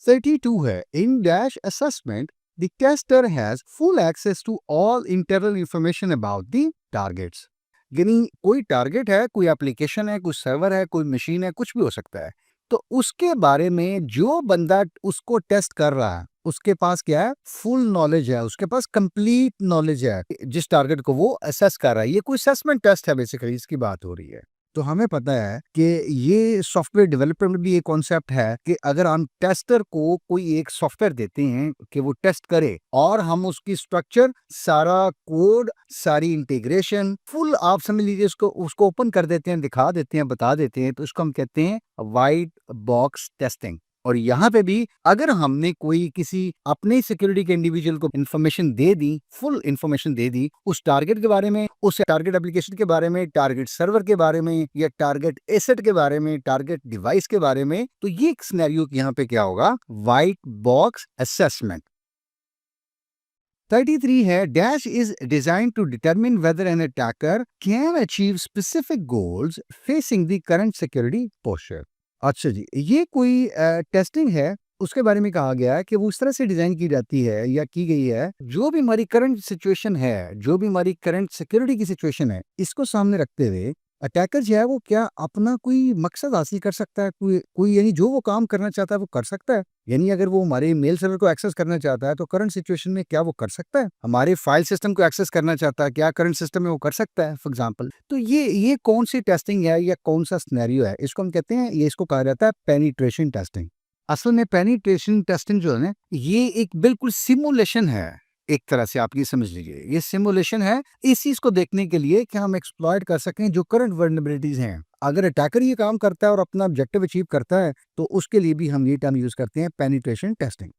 32 है, in dash assessment the tester has full access to all internal information about the targets, यानी कोई टारगेट है, कोई एप्लीकेशन है, कोई सर्वर है, कोई मशीन है, कुछ भी हो सकता है, तो उसके बारे में जो बंदा उसको टेस्ट कर रहा है उसके पास क्या है, फुल नॉलेज है, उसके पास कंप्लीट नॉलेज है जिस टारगेट को वो असेस कर रहा है। ये कोई असेसमेंट टेस्ट है बेसिकली, इसकी बात हो रही है। तो हमें पता है कि ये सॉफ्टवेयर डेवलपमेंट में भी एक कॉन्सेप्ट है कि अगर हम टेस्टर को कोई एक सॉफ्टवेयर देते हैं कि वो टेस्ट करे, और हम उसकी स्ट्रक्चर, सारा कोड, सारी इंटीग्रेशन फुल आप समझ लीजिए उसको उसको ओपन कर देते हैं, दिखा देते हैं, बता देते हैं, तो इसको हम कहते हैं व्हाइट बॉक्स टेस्टिंग। और यहाँ पे भी अगर हमने कोई किसी अपने सिक्योरिटी के इंडिविजुअल को इंफॉर्मेशन दे दी, फुल इंफॉर्मेशन दे दी उस टारगेट के बारे में, उस टारगेट एप्लीकेशन के बारे में, टारगेट सर्वर के बारे में, या टारगेट एसेट के बारे में, टारगेट डिवाइस के बारे में, तो ये एक सिनेरियो यहाँ पे क्या होगा, व्हाइट बॉक्स असेसमेंट। 33 है, dash is design to determine whether an attacker can achieve specific goals facing the current security posture. अच्छा जी, ये कोई टेस्टिंग है, उसके बारे में कहा गया है कि वो इस तरह से डिजाइन की जाती है या की गई है, जो भी हमारी करंट सिचुएशन है, जो भी हमारी करंट सिक्योरिटी की सिचुएशन है, इसको सामने रखते हुए अटैकर जो है वो क्या अपना कोई मकसद हासिल कर सकता है, कोई कोई यानी जो वो काम करना चाहता है वो कर सकता है। यानी अगर वो हमारे मेल सर्वर को एक्सेस करना चाहता है तो करंट सिचुएशन में क्या वो कर सकता है, हमारे फाइल सिस्टम को एक्सेस करना चाहता है, क्या करंट सिस्टम में वो कर सकता है फॉर एग्जांपल। तो ये कौन सी टेस्टिंग है या कौन सा सिनेरियो है, इसको हम कहते हैं, ये इसको कहा जाता है पेनिट्रेशन टेस्टिंग। असल में पेनिट्रेशन टेस्टिंग जो है ना, ये एक बिल्कुल सिमुलेशन है, एक तरह से आप ये समझ लीजिए, ये सिमुलेशन है इस चीज को देखने के लिए कि हम एक्सप्लॉइट कर सकें जो करंट वर्नरेबिलिटीज हैं। अगर अटैकर ये काम करता है और अपना ऑब्जेक्टिव अचीव करता है तो उसके लिए भी हम ये टर्म यूज करते हैं, पेनिट्रेशन टेस्टिंग।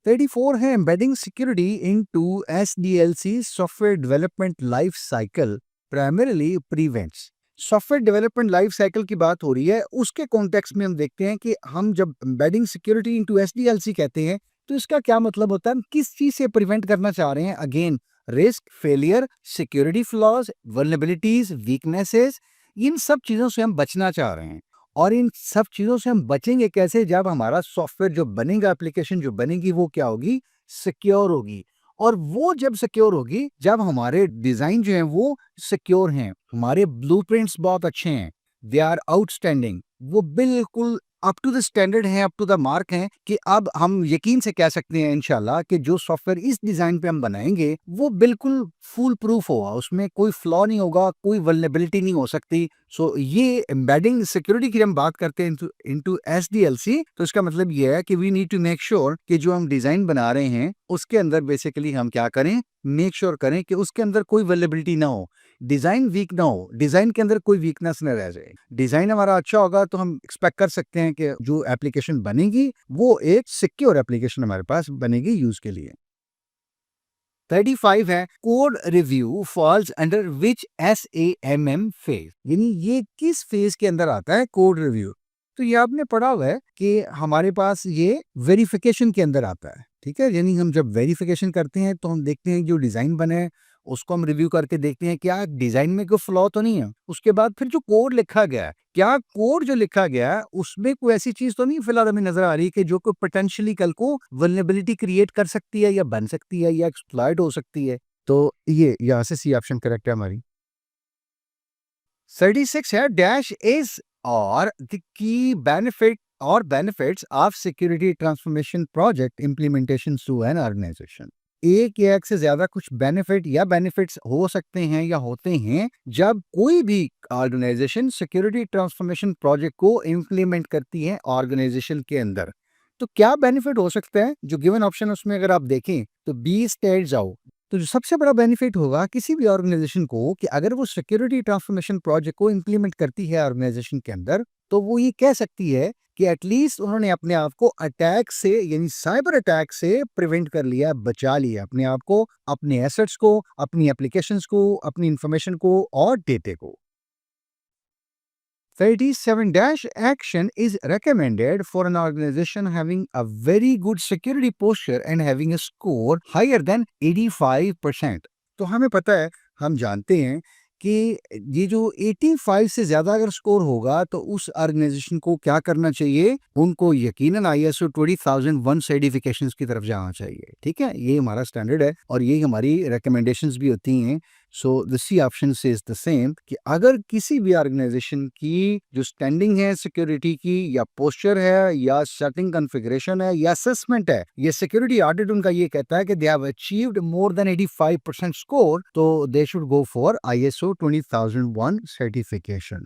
34 है, embedding security into SDLC software development life cycle primarily prevents. Software development life cycle की बात हो रही है, उसके कॉन्टेक्स्ट में हम देखते हैं कि हम जब एम्बेडिंग सिक्योरिटी इनटू SDLC कहते हैं तो इसका क्या मतलब होता है, हम किस चीज से प्रिवेंट करना चाह रहे हैं। Again, risk, failure, security flaws, vulnerabilities, weaknesses, इन सब चीजों से हम बचना चाह रहे हैं। और इन सब चीजों से हम बचेंगे कैसे, जब हमारा सॉफ्टवेयर जो बनेगा, एप्लीकेशन जो बनेगी वो क्या होगी, सिक्योर होगी। और वो जब सिक्योर होगी जब हमारे डिजाइन जो है वो सिक्योर हैं, हमारे ब्लूप्रिंट्स बहुत अच्छे हैं, दे आर आउटस्टैंडिंग, वो बिल्कुल अप टू द स्टैंडर्ड है, अप टू द मार्क है, कि अब हम यकीन से कह सकते हैं इंशाल्लाह कि जो सॉफ्टवेयर इस डिजाइन पे हम बनाएंगे वो बिल्कुल फूल प्रूफ होगा, उसमें कोई फ्लॉ नहीं होगा, कोई वल्नरेबिलिटी नहीं हो सकती। सो ये एम्बेडिंग सिक्योरिटी की हम बात करते हैं इनटू एसडीएलसी, तो इसका मतलब ये है कि we need to make sure कि जो हम डिजाइन बना रहे हैं उसके अंदर बेसिकली हम क्या करें, मेक श्योर करें कि उसके अंदर कोई वल्नरेबिलिटी ना हो, डिजाइन वीक ना हो, डिजाइन के अंदर कोई वीकनेस ना रह जाए। डिजाइन हमारा अच्छा होगा तो हम एक्सपेक्ट कर सकते हैं कि जो एप्लीकेशन बनेगी वो एक सिक्योर एप्लीकेशन हमारे पास बनेगी यूज के लिए। 35 है code review falls under which SAMM phase, यानी ये किस फेज के अंदर आता है कोड रिव्यू। तो ये आपने पढ़ा हुआ है कि हमारे पास ये वेरिफिकेशन के अंदर आता है, ठीक है। यानी हम जब वेरिफिकेशन करते हैं तो हम देखते हैं जो डिजाइन बने हैं उसको हम रिव्यू करके देखते हैं क्या डिजाइन में कोई फ्लॉ तो नहीं है। उसके बाद फिर जो कोड लिखा गया है, क्या कोड जो लिखा गया है उसमें कोई ऐसी चीज तो नहीं फिलहाल हमें नजर आ रही कि जो कोई पोटेंशियली कल को वल्नरेबिलिटी क्रिएट कर सकती है या बन सकती है या एक्सप्लॉइट हो सकती है। तो ये यहाँ से सी ऑप्शन करेक्ट है हमारी। 36 है डैश इज और द की बेनिफिट और benefits of security transformation project implementation to an organization. एक या एक से ज्यादा कुछ बेनिफिट या बेनिफिट्स हो सकते हैं या होते हैं जब कोई भी ऑर्गेनाइजेशन सिक्योरिटी ट्रांसफॉर्मेशन प्रोजेक्ट को इम्प्लीमेंट करती है ऑर्गेनाइजेशन के अंदर। तो क्या बेनिफिट हो सकता है, जो गिवन ऑप्शन उसमें अगर आप देखें तो बी स्टेट जाओ, तो जो सबसे बड़ा बेनिफिट होगा किसी भी ऑर्गेनाइजेशन को कि अगर वो सिक्योरिटी ट्रांसफॉर्मेशन प्रोजेक्ट को इंप्लीमेंट करती है ऑर्गेनाइजेशन के अंदर, तो वो ये कह सकती है कि एटलीस्ट उन्होंने अपने आप को अटैक से यानी साइबर अटैक से प्रिवेंट कर लिया, बचा लिया अपने आप को, अपने एसेट्स को, अपनी एप्लीकेशंस को, अपनी इंफॉर्मेशन को और डेटे को। 37 dash action is recommended for an organization having a very good security posture and having a score higher than 85%। तो हमें पता है, हम जानते हैं कि ये जो 85 से ज्यादा अगर स्कोर होगा तो उस ऑर्गेनाइजेशन को क्या करना चाहिए, उनको यकीनन ISO 20001 सर्टिफिकेशंस की तरफ जाना चाहिए, ठीक है। ये हमारा स्टैंडर्ड है और ये हमारी रिकमेंडेशंस भी होती हैं। So the C option is the same कि अगर किसी भी ऑर्गेनाइजेशन की जो स्टैंडिंग है सिक्योरिटी की, या पोस्चर है, या सेटिंग कॉन्फ़िगरेशन है, या असेसमेंट है, ये सिक्योरिटी ऑडिट उनका ये कहता है कि they have achieved more than 85% score, तो they should go for ISO 20001 certification.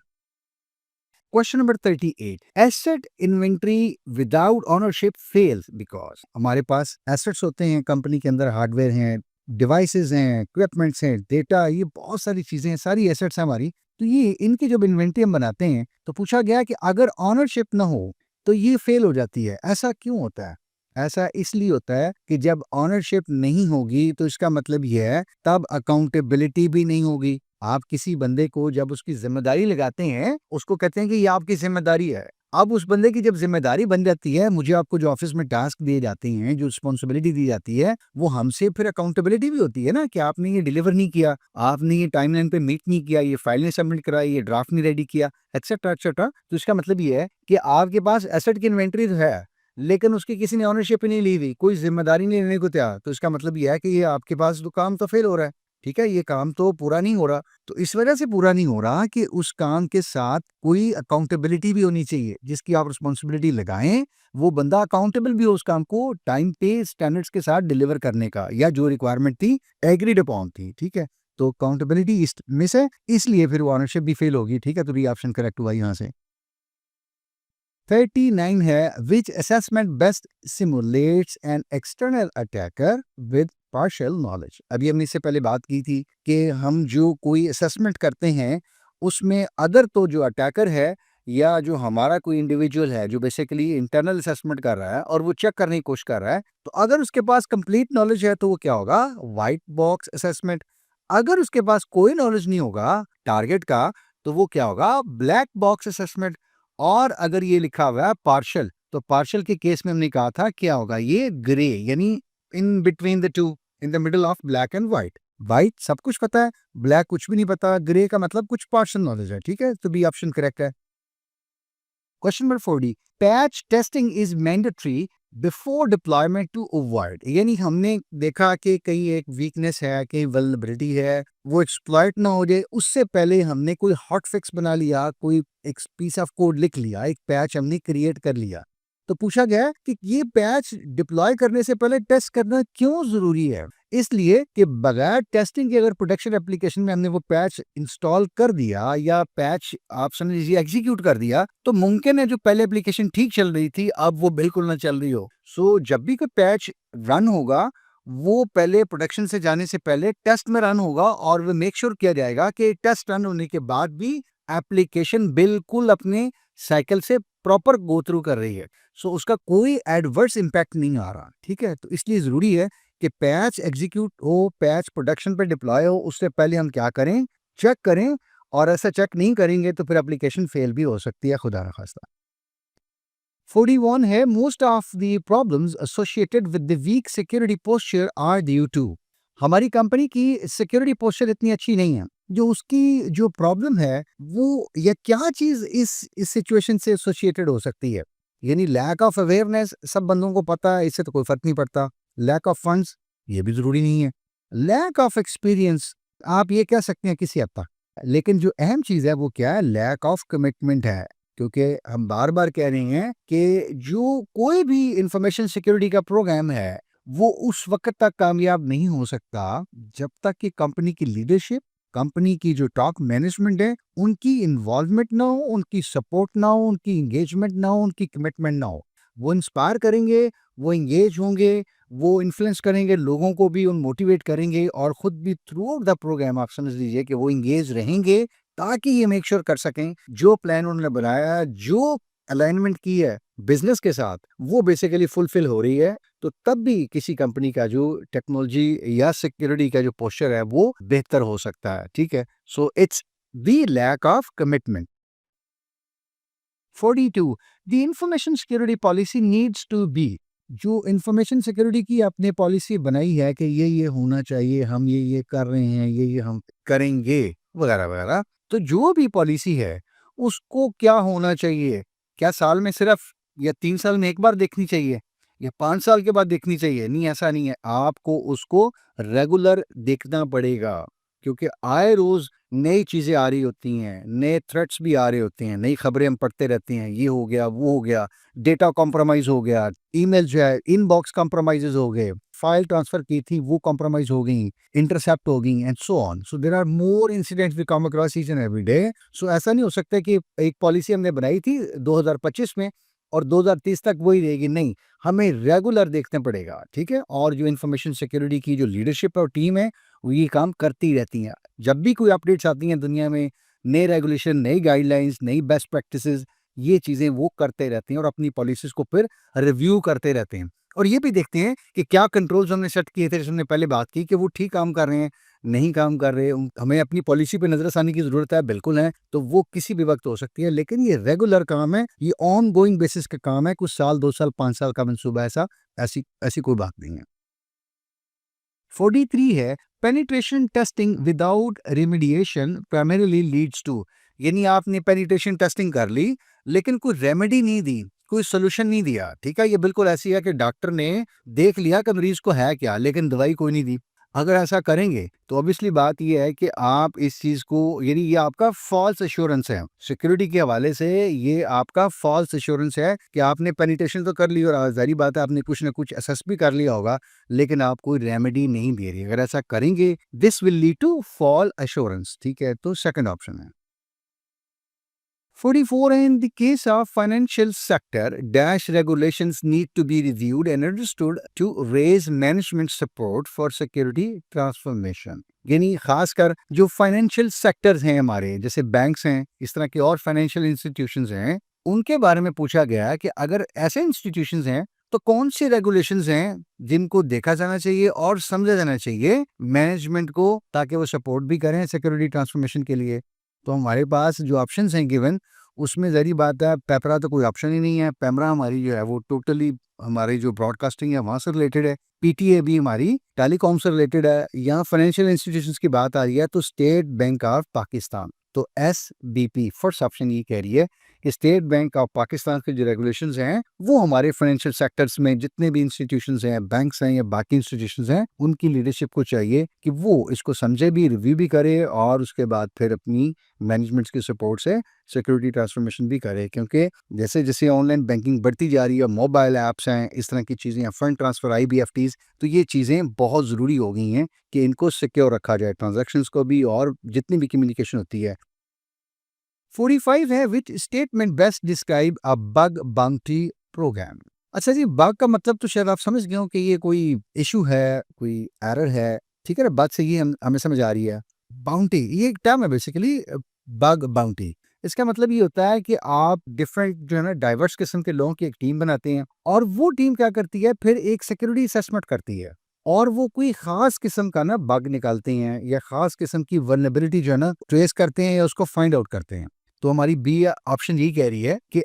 Question number 38, asset inventory without ownership fails because. हमारे पास एसेट्स होते हैं कंपनी के अंदर, हार्डवेयर हैं, डिवाइसेस हैं, इक्विपमेंट्स हैं, डेटा, ये बहुत सारी चीजें हैं, सारी एसेट्स हैं हमारी। तो ये इनकी जब इन्वेंट्री हम बनाते हैं तो पूछा गया कि अगर ऑनरशिप ना हो तो ये फेल हो जाती है। ऐसा क्यों होता है? ऐसा इसलिए होता है कि जब ऑनरशिप नहीं होगी तो इसका मतलब यह है तब अकाउंटेबिलिटी भी नहीं होगी। आप किसी बंदे को जब उसकी जिम्मेदारी लगाते हैं उसको कहते हैं कि ये आपकी जिम्मेदारी है। अब उस बंदे की जब जिम्मेदारी बन जाती है, मुझे आपको जो ऑफिस में टास्क दिए जाते हैं, जो रिस्पॉन्सिबिलिटी दी जाती है, वो हमसे फिर अकाउंटेबिलिटी भी होती है ना कि आपने ये डिलीवर नहीं किया, आपने ये टाइमलाइन पे मीट नहीं किया, ये फाइल नहीं सबमिट कराई, ये ड्राफ्ट नहीं रेडी किया, एक्सेट्रा एक्सेट्रा। तो इसका मतलब ये है कि आपके पास एसेट की इन्वेंट्री तो है लेकिन उसकी किसी ने ऑनरशिप ही नहीं ली हुई, कोई जिम्मेदारी नहीं लेने को तैयार। तो इसका मतलब ये है कि ये आपके पास तो काम तो फेल हो रहा है, ठीक है, ये काम तो पूरा नहीं हो रहा। तो इस वजह से पूरा नहीं हो रहा कि उस काम के साथ कोई अकाउंटेबिलिटी भी होनी चाहिए। जिसकी आप रिस्पॉन्सिबिलिटी लगाएं वो बंदा अकाउंटेबल भी हो उस काम को टाइम पे स्टैंडर्ड्स के साथ डिलीवर करने का, या जो रिक्वायरमेंट थी एग्रीड अपॉन थी, ठीक है। तो अकाउंटेबिलिटी इस मिस है, इसलिए फिर वो ऑनरशिप भी फेल होगी, ठीक है। तो बी ऑप्शन करेक्ट हुआ यहाँ से। 39 है which assessment best simulates an external attacker with partial knowledge. अभी हमने इससे पहले बात की थी कि हम जो कोई असेसमेंट करते हैं उसमें अगर तो जो अटैकर है या जो हमारा कोई इंडिविजुअल है जो बेसिकली इंटरनल असेसमेंट कर रहा है और वो चेक करने की कोशिश कर रहा है, तो अगर उसके पास कंप्लीट नॉलेज है तो वो क्या होगा, व्हाइट बॉक्स असेसमेंट। अगर उसके पास कोई नॉलेज नहीं होगा टारगेट का तो वो क्या होगा, ब्लैक बॉक्स असेसमेंट। और अगर ये लिखा हुआ है पार्शल, तो पार्शल के केस में हमने कहा था क्या होगा, ये ग्रे, यानी in between the two, in the middle of black and white. White सब कुछ पता है, ब्लैक कुछ भी नहीं पता, ग्रे का मतलब कुछ पार्शल नॉलेज है, ठीक है। तो बी ऑप्शन करेक्ट है। Question number 40, patch testing is mandatory before deployment to avoid. यानी हमने देखा कि कहीं एक वीकनेस है, कहीं वल्नरेबिलिटी है, वो एक्सप्लॉइट ना हो जाए उससे पहले हमने कोई हॉट फिक्स बना लिया, कोई एक पीस ऑफ कोड लिख लिया, एक पैच हमने क्रिएट कर लिया। तो पूछा गया कि ये पैच डिप्लॉय करने से पहले टेस्ट करना क्यों जरूरी है। इसलिए कि बगैर टेस्टिंग के अगर प्रोडक्शन एप्लीकेशन में हमने वो पैच इंस्टॉल कर दिया या पैच आप समझ लीजिए एग्जीक्यूट कर दिया, तो मुमकिन है जो पहले एप्लीकेशन ठीक चल रही थी अब वो बिल्कुल ना चल रही हो। सो जब भी कोई पैच रन होगा, वो पहले प्रोडक्शन से जाने से पहले टेस्ट में रन होगा और वो मेक श्योर किया जाएगा कि टेस्ट रन होने के बाद भी एप्लीकेशन बिल्कुल अपने साइकिल से प्रॉपर गो थ्रू कर रही है। सो उसका कोई एडवर्स इम्पैक्ट नहीं आ रहा। ठीक है, तो इसलिए जरूरी है कि पैच एग्जीक्यूट हो, पैच प्रोडक्शन पे डिप्लॉय हो, उससे पहले हम क्या करें, चेक करें। और ऐसा चेक नहीं करेंगे तो फिर एप्लीकेशन फेल भी हो सकती है, खुदा ना खास्ता। 41 है, most of the problems associated with the weak security posture are due to. हमारी कंपनी की सिक्योरिटी पोस्चर इतनी अच्छी नहीं है, जो उसकी जो प्रॉब्लम है वो या क्या चीज इस सिचुएशन से एसोसिएटेड हो सकती है। यानी लैक ऑफ अवेयरनेस, सब बंदों को पता है, इससे तो कोई फर्क नहीं पड़ता। लैक ऑफ फंड्स, ये भी जरूरी नहीं है। लैक ऑफ एक्सपीरियंस, आप ये कह सकते हैं किसी हद तक, लेकिन जो अहम चीज है वो क्या है, लैक ऑफ कमिटमेंट है। क्योंकि हम बार बार कह रहे हैं कि जो कोई भी इंफॉर्मेशन सिक्योरिटी का प्रोग्राम है वो उस वक्त तक कामयाब नहीं हो सकता जब तक कि कंपनी की लीडरशिप, कंपनी की जो टॉप मैनेजमेंट है, उनकी इन्वॉल्वमेंट ना हो, उनकी सपोर्ट ना हो, उनकी इंगेजमेंट ना हो, उनकी कमिटमेंट ना हो। वो इंस्पायर करेंगे, वो इंगेज होंगे, वो इन्फ्लुएंस करेंगे, लोगों को भी उन मोटिवेट करेंगे और खुद भी थ्रू आउट द प्रोग्राम आप समझ लीजिए कि वो इंगेज रहेंगे, ताकि ये मेक श्योर कर सकें जो प्लान उन्होंने बनाया, जो अलाइनमेंट की है बिजनेस के साथ, वो बेसिकली फुलफिल हो रही है। तो तब भी किसी कंपनी का जो टेक्नोलॉजी या सिक्योरिटी का जो पोस्चर है वो बेहतर हो सकता है। ठीक है, so it's the lack of commitment. 42, the information security policy needs to be. जो इंफॉर्मेशन सिक्योरिटी की आपने पॉलिसी बनाई है कि ये होना चाहिए, हम ये कर रहे हैं, ये हम करेंगे, वगैरह वगैरह, तो जो भी पॉलिसी है उसको क्या होना चाहिए? क्या साल में सिर्फ या 3 साल में एक बार देखनी चाहिए या 5 साल के बाद देखनी चाहिए? नहीं, ऐसा नहीं है। आपको उसको रेगुलर देखना पड़ेगा, क्योंकि आए रोज नई चीजें आ रही होती हैं, नए थ्रेट्स भी आ रहे होते हैं, नई खबरें हम पढ़ते रहते हैं, ये हो गया, वो हो गया, डेटा कॉम्प्रोमाइज हो गया, ईमेल जो है इनबॉक्स कॉम्प्रोमाइजेज हो गए, फाइल ट्रांसफर की थी वो कॉम्प्रोमाइज हो गई, इंटरसेप्ट हो गई, and so on. So there are more incidents we come across each and every day. So ऐसा नहीं हो सकता कि एक पॉलिसी हमने बनाई थी 2025 में और 2030 तक वही रहेगी, नहीं, हमें रेगुलर देखना पड़ेगा। ठीक है, और जो इंफॉर्मेशन सिक्योरिटी की जो लीडरशिप और टीम है वो ये काम करती रहती हैं। जब भी कोई अपडेट्स आती हैं दुनिया में, नए रेगुलेशन, नई गाइडलाइंस, नई बेस्ट प्रैक्टिसेस, ये चीजें वो करते रहते हैं और अपनी पॉलिसीज को फिर रिव्यू करते रहते हैं। और ये भी देखते हैं कि क्या कंट्रोल्स हमने सेट किए थे, जैसे हमने पहले बात की, कि वो ठीक काम कर रहे हैं, नहीं काम कर रहे। हमें अपनी पॉलिसी पे नजरसानी की जरूरत है, बिल्कुल है, तो वो किसी भी वक्त हो सकती है, लेकिन ये रेगुलर काम है, ये ऑन गोइंग बेसिस का काम है, कुछ साल, 2 साल, 5 साल का मंसूबा, ऐसा ऐसी ऐसी कोई बात नहीं है। 43 है, penetration testing without remediation primarily leads to. यानी आपने पेनिट्रेशन टेस्टिंग कर ली लेकिन कोई रेमेडी नहीं दी, कोई सोल्यूशन नहीं दिया। ठीक है, ये बिल्कुल ऐसी है कि डॉक्टर ने देख लिया कि मरीज को है क्या, लेकिन दवाई कोई नहीं दी। अगर ऐसा करेंगे तो ऑब्वियसली बात ये है कि आप इस चीज को, यानी ये आपका फॉल्स एश्योरेंस है सिक्योरिटी के हवाले से, ये आपका फॉल्स एश्योरेंस है कि आपने पेनिट्रेशन तो कर ली और जाहिर बात है आपने कुछ ना कुछ असेस भी कर लिया होगा, लेकिन आप कोई रेमेडी नहीं दे रही। अगर ऐसा करेंगे, this will lead to false assurance. ठीक है, तो सेकंड ऑप्शन है। 44, in the case of financial sector, dash regulations need to be reviewed and understood to raise management support for security transformation। यानी खासकर जो फाइनेंशियल सेक्टर्स हैं हमारे, जैसे बैंक्स हैं, इस तरह के और फाइनेंशियल इंस्टीट्यूशंस हैं, उनके बारे में पूछा गया है कि अगर ऐसे इंस्टीट्यूशंस हैं तो कौन सी रेगुलेशंस हैं जिनको देखा जाना चाहिए और समझा जाना चाहिए मैनेजमेंट को, ताकि वो सपोर्ट भी करें सिक्योरिटी ट्रांसफॉर्मेशन के लिए। तो हमारे पास जो ऑप्शंस हैं गिवन, उसमें ज़ाहिर बात है पेपरा तो कोई ऑप्शन ही नहीं है। पेमरा हमारी जो है वो टोटली हमारी जो ब्रॉडकास्टिंग है वहाँ से रिलेटेड है। पीटीए भी हमारी टेलीकॉम से रिलेटेड है। यहाँ फाइनेंशियल इंस्टीट्यूशंस की बात आ रही है तो स्टेट बैंक ऑफ पाकिस्तान, तो एसबीपी फर्स्ट ऑप्शन ये कह रही है कि स्टेट बैंक ऑफ पाकिस्तान के जो रेगुलेशंस हैं वो हमारे फाइनेंशियल सेक्टर्स में जितने भी इंस्टीट्यूशंस हैं, बैंक्स हैं या बाकी इंस्टीट्यूशंस हैं, उनकी लीडरशिप को चाहिए कि वो इसको समझे भी, रिव्यू भी करे और उसके बाद फिर अपनी मैनेजमेंट्स की सपोर्ट से सिक्योरिटी ट्रांसफॉर्मेशन भी करे। क्योंकि जैसे जैसे ऑनलाइन बैंकिंग बढ़ती जा रही है, मोबाइल ऐप्स हैं, इस तरह की चीज़ें, फंड ट्रांसफर, IBFTs, तो ये चीज़ें बहुत ज़रूरी हो गई हैं कि इनको सिक्योर रखा जाए, ट्रांजैक्शंस को भी और जितनी भी कम्युनिकेशन होती है। 45 है, which statement best describe a bug bounty program. अच्छा जी, बग का मतलब तो शायद आप समझ गए हो कि ये कोई इशू है, कोई एरर है, ठीक है ना? बात सही है, हमें समझ आ रही है। बाउंटी ये एक टर्म है बेसिकली, बग बाउंटी। इसका मतलब ये होता है कि आप डिफरेंट जो है ना डाइवर्स किस्म के लोगों की एक टीम बनाते हैं और वो टीम क्या करती है, फिर एक सिक्योरिटी असेसमेंट करती है और वो कोई खास किस्म का ना बग निकालते हैं या खास किस्म की वल्नरेबिलिटी जो है ना ट्रेस करते हैं या उसको फाइंड आउट करते हैं। तो हमारी बी ऑप्शन यही कह रही है कि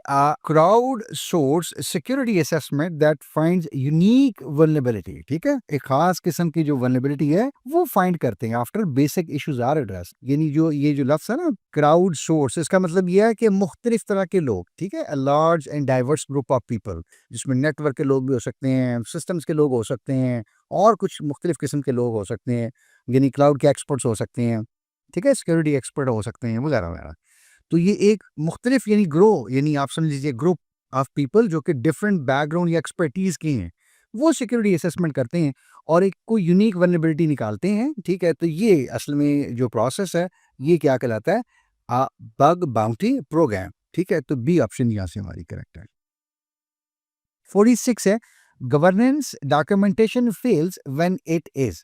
crowd source security assessment that finds unique vulnerability. ठीक है, एक खास किस्म की जो वल्नरेबिलिटी है वो फाइंड करते हैं after basic issues are address. यानी जो ये जो लफ्ज है ना क्राउड सोर्स, इसका मतलब ये है कि मुख्तलिफ तरह के लोग, ठीक है, large and diverse group of people, जिसमें नेटवर्क के लोग भी हो सकते हैं, सिस्टम्स के लोग हो सकते हैं और कुछ मुख्तलिफ किस्म के लोग हो सकते हैं, यानी क्लाउड के एक्सपर्ट्स हो सकते हैं, ठीक है, सिक्योरिटी एक्सपर्ट हो सकते हैं वगैरह वगैरह। तो ये एक मुख्तलिफ यानी यानी आप समझ लीजिए ग्रुप ऑफ पीपल जो कि डिफरेंट बैकग्राउंड या एक्सपर्टीज के हैं, वो सिक्योरिटी असेसमेंट करते हैं और एक कोई यूनिक वल्नरेबिलिटी निकालते हैं। ठीक है, तो ये असल में जो प्रोसेस है ये क्या कहलाता है, बग बाउंटी प्रोग्राम। ठीक है, तो बी ऑप्शन यहाँ से हमारी करेक्ट है। 46 है, governance documentation fails when it is.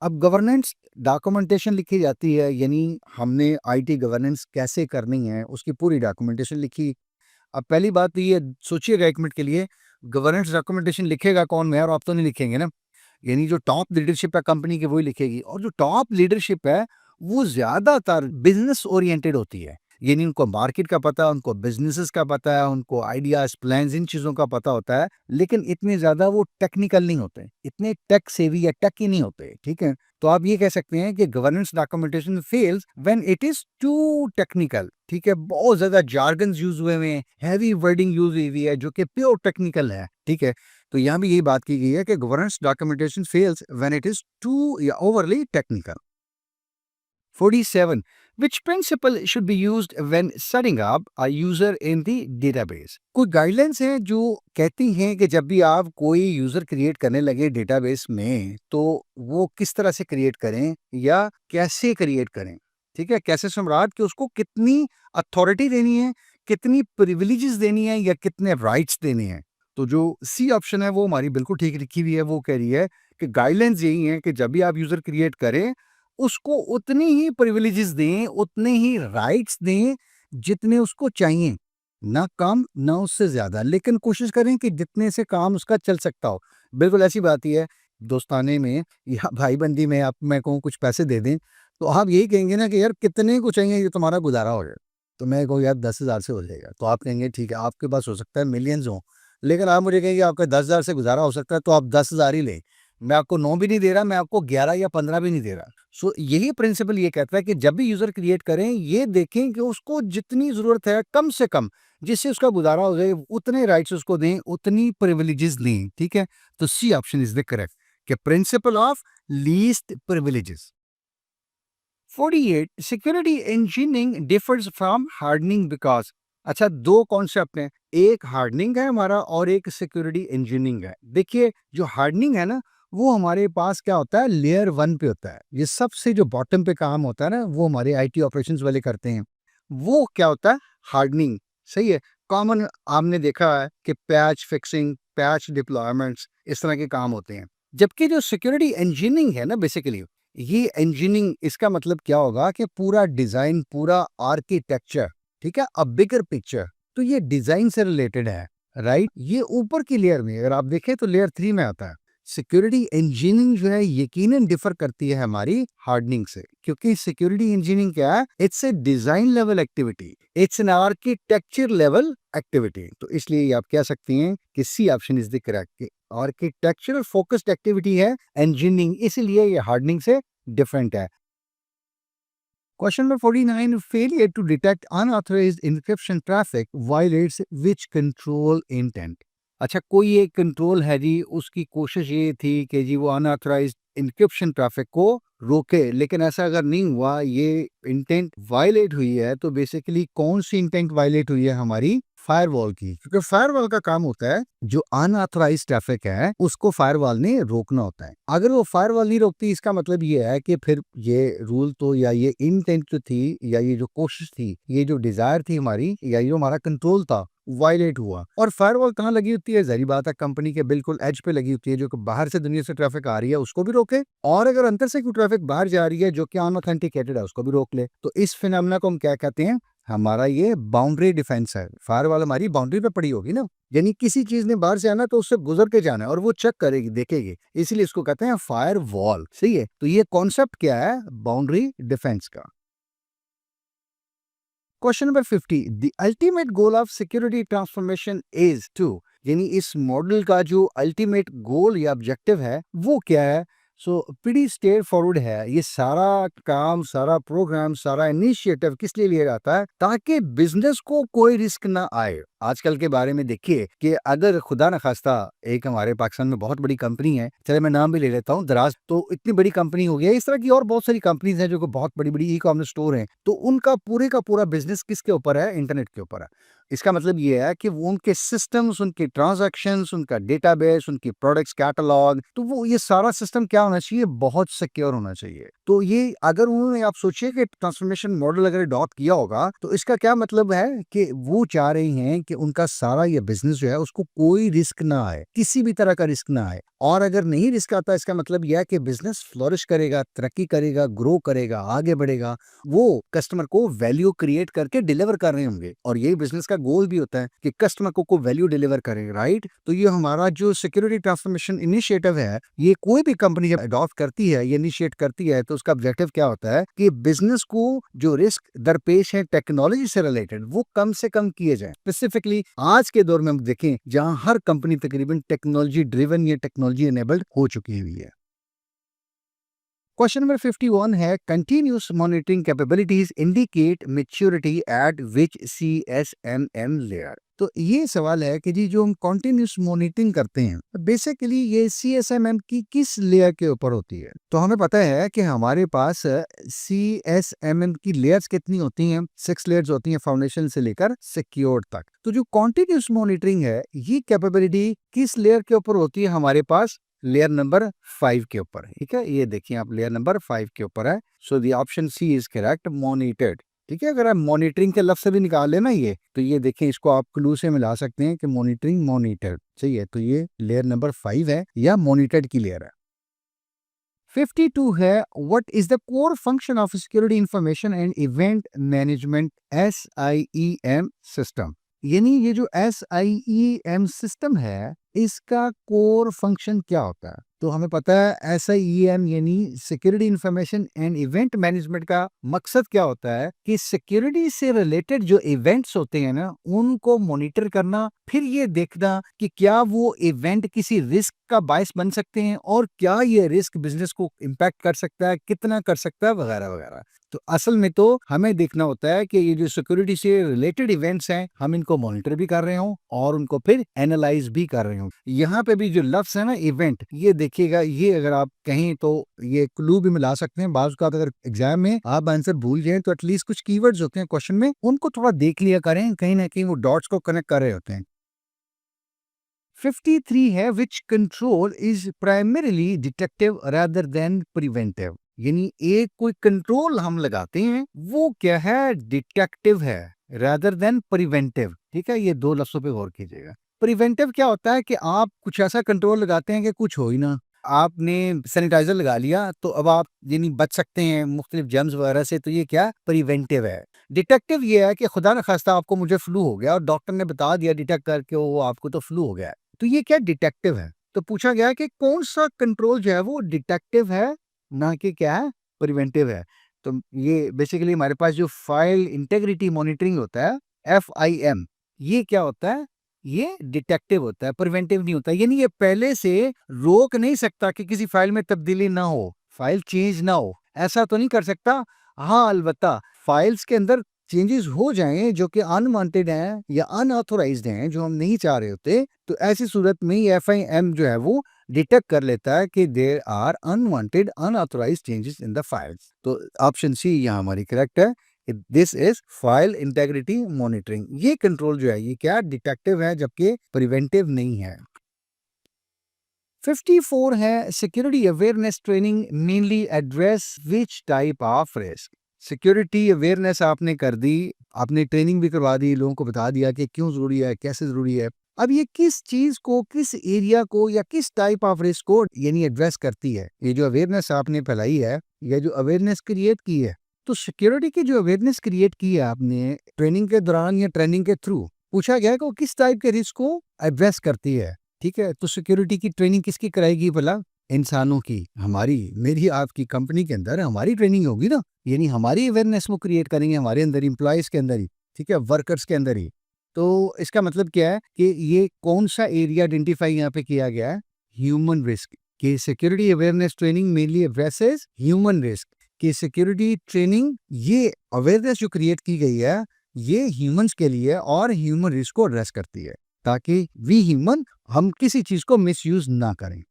अब गवर्नेंस डॉक्यूमेंटेशन लिखी जाती है, यानी हमने IT गवर्नेंस कैसे करनी है उसकी पूरी डॉक्यूमेंटेशन लिखी। अब पहली बात तो ये सोचिएगा एक मिनट के लिए, गवर्नेंस डॉक्यूमेंटेशन लिखेगा कौन? मैं और आप तो नहीं लिखेंगे ना। यानी जो टॉप लीडरशिप है कंपनी की वही लिखेगी और जो टॉप लीडरशिप है वो ज्यादातर बिजनेस ओरिएंटेड होती है। यानी उनको मार्केट का पता है, उनको बिजनेसेस का पता है, उनको आइडियाज, प्लान्स, इन चीजों का पता होता है, लेकिन इतने ज्यादा वो टेक्निकल नहीं होते, इतने टेक सेवी या टेकी नहीं होते। ठीक है, तो आप ये कह सकते हैं कि governance documentation fails when it is too technical. ठीक है, बहुत ज्यादा जार्गन्स यूज हुए हैं, हैवी वर्डिंग यूज हुई है जो कि प्योर टेक्निकल है। ठीक है, तो यहाँ भी यही बात की गई है कि governance documentation fails when it is too या overly technical. 47. Which principle should be used when setting up a user in the database? कुछ गाइडलाइंस हैं जो कहती हैं कि जब भी आप कोई यूजर क्रिएट करने लगे डेटाबेस में तो वो किस तरह से क्रिएट करें या कैसे क्रिएट करें। ठीक है, कैसे सम्राट कि उसको कितनी अथॉरिटी देनी है, कितनी प्रिविलेजेस देनी है या कितने राइट्स देने हैं। तो जो सी ऑप्शन है वो हमारी बिल्कुल ठीक लिखी हुई है, वो कह रही है कि गाइडलाइंस यही है कि जब भी आप यूजर क्रिएट करें उसको उतनी ही प्रिविलेजेस दें, उतने ही राइट्स दें जितने उसको चाहिए, ना कम ना उससे ज्यादा, लेकिन कोशिश करें कि जितने से काम उसका चल सकता हो। बिल्कुल ऐसी बात ही है, दोस्ताने में या भाईबंदी में आप मैं कहूँ कुछ पैसे दे दें तो आप यही कहेंगे ना कि यार कितने को चाहिए ये तुम्हारा गुजारा हो जाए। तो मैं कहूँ यार 10,000 से हो जाएगा, तो आप कहेंगे ठीक है, आपके पास हो सकता है मिलियंस हो, लेकिन आप मुझे कहेंगे आपका 10,000 से गुजारा हो सकता है तो आप 10,000 ही लें। मैं आपको 9 भी नहीं दे रहा, मैं आपको 11 या 15 भी नहीं दे रहा। सो यही प्रिंसिपल ये कहता है कि जब भी यूजर क्रिएट करें ये देखें कि उसको जितनी जरूरत है कम से कम, जिससे उसका गुजारा हो जाए, उतने राइट्स उसको दें, उतनी प्रिविलेजेस दें। ठीक है, तो C option is the correct कि principle of least privileges. 48. Security engineering differs from hardening because. अच्छा, दो कॉन्सेप्ट हैं, एक हार्डनिंग है हमारा और एक सिक्योरिटी इंजीनियरिंग है। देखिए, जो हार्डनिंग है ना वो हमारे पास क्या होता है, लेयर 1 पे होता है। ये सबसे जो बॉटम पे काम होता है ना वो हमारे IT ऑपरेशंस वाले करते हैं। वो क्या होता है, हार्डनिंग। सही है, कॉमन आपने देखा है कि पैच फिक्सिंग, पैच डिप्लॉयमेंट्स, इस तरह के काम होते हैं। जबकि जो सिक्योरिटी इंजीनियरिंग है ना बेसिकली, ये इंजीनियरिंग, इसका मतलब क्या होगा कि पूरा डिजाइन, पूरा आर्किटेक्चर, ठीक है, अ बिगर पिक्चर, तो ये डिजाइन से रिलेटेड है। राइट, ये ऊपर की लेयर में अगर आप देखें तो लेयर 3 में आता है। सिक्योरिटी इंजीनियरिंग जो है यकीनन डिफर करती है हमारी हार्डनिंग से, क्योंकि सिक्योरिटी इंजीनियरिंग क्या है, it's a design level activity, it's an architecture level activity. तो इसलिए आप कह सकते हैं कि C option is the correct, architectural focused activity है इंजीनियरिंग, इसलिए ये हार्डनिंग से डिफरेंट है। Question number 49, failure to detect unauthorized encryption traffic violates which control intent. अच्छा, कोई एक कंट्रोल है जी, उसकी कोशिश ये थी कि जी वो अनऑथराइज्ड इंक्रिप्शन ट्रैफिक को रोके, लेकिन ऐसा अगर नहीं हुआ, ये इंटेंट वायलेट हुई है, तो बेसिकली कौन सी इंटेंट वायलेट हुई है? हमारी फायरवॉल की, क्योंकि फायरवॉल का काम होता है जो अनऑथराइज ट्रैफिक है उसको फायरवॉल ने रोकना होता है। अगर वो फायरवॉल नहीं रोकती, इसका मतलब ये है कि फिर ये रूल तो, या ये इंटेंट जो थी, या ये जो कोशिश थी, ये जो डिजायर थी हमारी, या ये जो हमारा कंट्रोल था, वायलेट हुआ। और फायरवॉल कहाँ लगी होती है? जहरी बात है, कंपनी के बिल्कुल एज पे लगी होती है, जो कि बाहर से दुनिया से ट्रैफिक आ रही है उसको भी रोके, और अगर अंदर से कोई ट्रैफिक बाहर जा रही है जो कि अनऑथेंटिकेटेड है उसको भी रोक ले। तो इस फिनोमेना को हम क्या कहते हैं? हमारा ये बाउंड्री डिफेंस है। फायरवॉल हमारी बाउंड्री पे पड़ी होगी ना, यानी किसी चीज ने बाहर से आना तो उससे गुजर के जाना है, और वो चेक करेगी, देखेगी, इसलिए इसको कहते हैं फायर वॉल। सही है, तो ये कॉन्सेप्ट क्या है? बाउंड्री डिफेंस का। Question number 50, the ultimate goal of security transformation is to, यानी इस मॉडल का जो अल्टीमेट गोल या ऑब्जेक्टिव है वो क्या है? सो प्रीटी स्ट्रेट फॉरवर्ड है। ये सारा काम, सारा प्रोग्राम, सारा इनिशिएटिव किस लिए लिया जाता है? ताकि बिजनेस को कोई रिस्क ना आए। आजकल के बारे में देखिए कि अगर खुदा न खास्ता एक हमारे पाकिस्तान में बहुत बड़ी कंपनी है, चले मैं नाम भी ले लेता हूँ, दराज, तो इतनी बड़ी कंपनी हो गई है, इस तरह की और बहुत सारी कंपनीज हैं जो कि बहुत बड़ी बड़ी ई कॉमर्स स्टोर हैं, तो उनका पूरे का पूरा बिजनेस किसके ऊपर है? इंटरनेट के ऊपर है। इसका मतलब ये है कि वो उनके सिस्टम्स, उनके ट्रांजैक्शंस, उनका डेटाबेस, उनकी प्रोडक्ट्स कैटलॉग, तो वो ये सारा सिस्टम क्या होना चाहिए? बहुत सिक्योर होना चाहिए। तो ये अगर उन्होंने, आप सोचिए कि ट्रांसफॉर्मेशन मॉडल अगर अडॉप्ट किया होगा, तो इसका क्या मतलब है कि वो चाह रहे हैं कि उनका सारा ये बिजनेस जो है उसको कोई रिस्क ना आए, किसी भी तरह का रिस्क ना आए। और अगर नहीं रिस्क आता, इसका मतलब यह है कि बिजनेस फ्लोरिश करेगा, तरक्की करेगा, ग्रो करेगा, आगे बढ़ेगा, वो कस्टमर को वैल्यू क्रिएट करके डिलीवर कर रहे होंगे। और यही बिजनेस का गोल भी होता है कि कस्टमर को वैल्यू डिलीवर करें, राइट? तो ये हमारा जो सिक्योरिटी ट्रांसफॉर्मेशन इनिशिएटिव है, ये कोई भी कंपनी जब अडॉप्ट करती है, ये इनिशिएट करती है, तो उसका ऑब्जेक्टिव क्या होता है कि बिजनेस को जो रिस्क दरपेश है टेक्नोलॉजी से रिलेटेड, वो कम से कम किए जाए। स्पेसिफिकली आज के दौर में हम देखें जहां हर कंपनी तकरीबन टेक्नोलॉजी ड्रिवन या टेक्नोलॉजी एनेबल्ड हो चुकी हुई है। क्वेश्चन नंबर 51 है, continuous monitoring capabilities indicate maturity eight विच CSMM लेयर। तो ये सवाल है कि जी जो हम कॉन्टिन्यूस मॉनिटरिंग करते हैं, बेसिकली ये CSMM की किस लेयर के ऊपर होती है? तो हमें पता है कि हमारे पास CSMM की लेयर्स कितनी होती हैं? 6 लेयर्स होती हैं, फाउंडेशन से लेकर सिक्योर तक। तो जो कॉन्टिन्यूस मॉनिटरिंग है, ये कैपेबिलिटी किस लेयर के ऊपर होती है? हमारे पास लेयर नंबर 5 के ऊपर है। ठीक है, ये देखिए आप, लेयर नंबर 5 के ऊपर है। So the option C is correct, monitored. ठीक है, अगर आप मॉनिटरिंग के लफ्ज से भी निकाल लेना ये, तो ये देखिए, इसको आप क्लू से मिला सकते हैं कि मॉनिटरिंग, मॉनिटर्ड। सही है, तो ये लेयर नंबर 5 है या मॉनिटर्ड की लेयर है। 52 है, what is the core function of security information and event management SIEM system. यानी ये जो SIEM सिस्टम है, इसका कोर फंक्शन क्या होता है? तो हमें पता है SIEM यानी security information and event management का मकसद क्या होता है कि सिक्योरिटी से रिलेटेड जो इवेंट्स होते हैं ना, उनको मॉनिटर करना, फिर ये देखना कि क्या वो इवेंट किसी रिस्क का बायस बन सकते हैं, और क्या ये रिस्क बिजनेस को इम्पैक्ट कर सकता है, कितना कर सकता है, वगैरह वगैरह। तो असल में तो हमें देखना होता है कि ये जो सिक्योरिटी से रिलेटेड इवेंट्स हैं, हम इनको मॉनिटर भी कर रहे हों और उनको फिर एनालाइज भी कर रहे हों। यहाँ पे भी जो लफ्ज है ना, इवेंट, ये देखिएगा, ये अगर आप कहें तो ये क्लू भी मिला सकते हैं। बाज़ का अगर एग्जाम में आप आंसर भूल जाएं, तो एटलीस्ट कुछ कीवर्ड्स होते हैं क्वेश्चन में, उनको थोड़ा देख लिया करें, कहीं ना कहीं वो डॉट्स को कनेक्ट कर रहे होते हैं। 53 है, which control is primarily detective rather than preventive. यानी एक कोई कंट्रोल हम लगाते हैं, वो क्या है? डिटेक्टिव है रादर देन प्रिवेंटिव। ठीक है, ये दो लफ्जों पे गौर कीजिएगा। प्रिवेंटिव क्या होता है कि आप कुछ ऐसा कंट्रोल लगाते हैं कि कुछ हो ही ना। आपने सैनिटाइजर लगा लिया तो अब आप यानी बच सकते हैं मुख्तलिफ जर्म्स वगैरह से, तो ये क्या? प्रिवेंटिव है। डिटेक्टिव ये है कि खुदा न खास्ता आपको, मुझे फ्लू हो गया और डॉक्टर ने बता दिया डिटेक्ट करके, वो आपको तो फ्लू हो गया है, तो ये क्या? डिटेक्टिव है। तो पूछा गया है कि कौन सा कंट्रोल जो है वो डिटेक्टिव है, ना कि क्या है? प्रिवेंटिव है। तो ये बेसिकली हमारे पास जो फाइल इंटेग्रिटी मॉनिटरिंग होता है, FIM, ये क्या होता है? ये डिटेक्टिव होता है, प्रिवेंटिव नहीं होता। यानी ये पहले से रोक नहीं सकता कि किसी फाइल में तब्दीली ना हो, फाइल चेंज ना हो, ऐसा तो नहीं कर सकता। हाँ, अलबत्ता फाइल्स के अंदर चेंजेस हो जाएँ जो कि अनवांटेड हैं या अनऑथोराइज़्ड हैं, जो हम नहीं चाह रहे होते, तो ऐसी सूरत में ये एफआईएम जो है वो डिटेक्ट कर लेता है कि there are unwanted unauthorised changes in the files. तो ऑप्शन सी यहाँ हमारी करेक्ट है। This is file integrity monitoring. ये कंट्रोल जो है ये क्या डिटेक्टिव है जबकि प्रिवेंटिव नहीं है। 54 है security awareness training mainly address which type of risk. Security awareness आपने कर दी, आपने ट्रेनिंग भी करवा दी, लोगों को बता दिया कि क्यों जरूरी है, कैसे जरूरी है। अब ये किस चीज को, किस एरिया को या किस टाइप ऑफ रिस्क को यानी एड्रेस करती है। ये जो अवेयरनेस आपने फैलाई है या जो अवेयरनेस क्रिएट की है, तो सिक्योरिटी की जो अवेयरनेस क्रिएट की है आपने ट्रेनिंग के दौरान या ट्रेनिंग के थ्रू, पूछा गया है कि वो किस टाइप के रिस्क को एड्रेस करती है। ठीक है, तो सिक्योरिटी की ट्रेनिंग किसकी कराएगी भला? इंसानों की, हमारी, मेरी, आपकी कंपनी के अंदर हमारी ट्रेनिंग होगी ना, यानी हमारी अवेयरनेस वो क्रिएट करेंगे हमारे अंदर, एम्प्लॉयज के अंदर ही, ठीक है, वर्कर्स के अंदर ही। तो इसका मतलब क्या है कि ये कौन सा एरिया आइडेंटिफाई यहाँ पे किया गया है? Human risk. कि security awareness training mainly addresses human risk. कि सिक्योरिटी ट्रेनिंग, ये अवेयरनेस जो क्रिएट की गई है ये ह्यूमंस के लिए और ह्यूमन रिस्क को एड्रेस करती है, ताकि वी ह्यूमन हम किसी चीज को मिसयूज ना करें।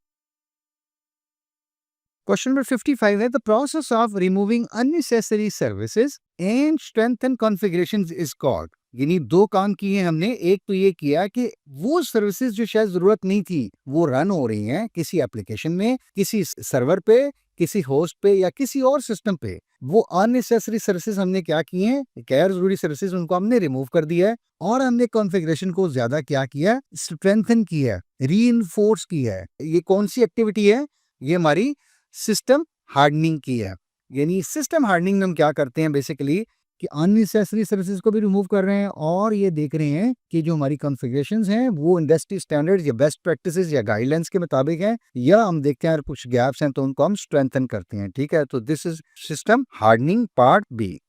क्वेश्चन नंबर 55 है the process of removing unnecessary services and strengthen configurations is called. यानी दो काम किए हमने, एक तो ये किया कि वो सर्विसेज जो शायद जरूरत नहीं थी वो रन हो रही हैं किसी एप्लीकेशन में, किसी सर्वर पे, किसी होस्ट पे या किसी और सिस्टम पे, वो अननेसेसरी सर्विसेज हमने क्या किए हैं, गैर जरूरी सर्विसेज उनको हमने रिमूव कर दिया है और हमने कॉन्फ़िगरेशन को ज्यादा क्या किया, स्ट्रेंथन किया है, रीइंफोर्स किया है। ये कौन सी एक्टिविटी है? ये हमारी सिस्टम हार्डनिंग की है। यानी सिस्टम हार्डनिंग में हम क्या करते हैं बेसिकली कि अननेसेसरी सर्विसेज को भी रिमूव कर रहे हैं और ये देख रहे हैं कि जो हमारी कॉन्फ़िगरेशंस हैं वो इंडस्ट्री स्टैंडर्ड्स या बेस्ट प्रैक्टिसेस या गाइडलाइंस के मुताबिक है, या हम देखते हैं कुछ गैप्स हैं तो उनको हम स्ट्रेंथन करते हैं। ठीक है, तो this is system hardening part B.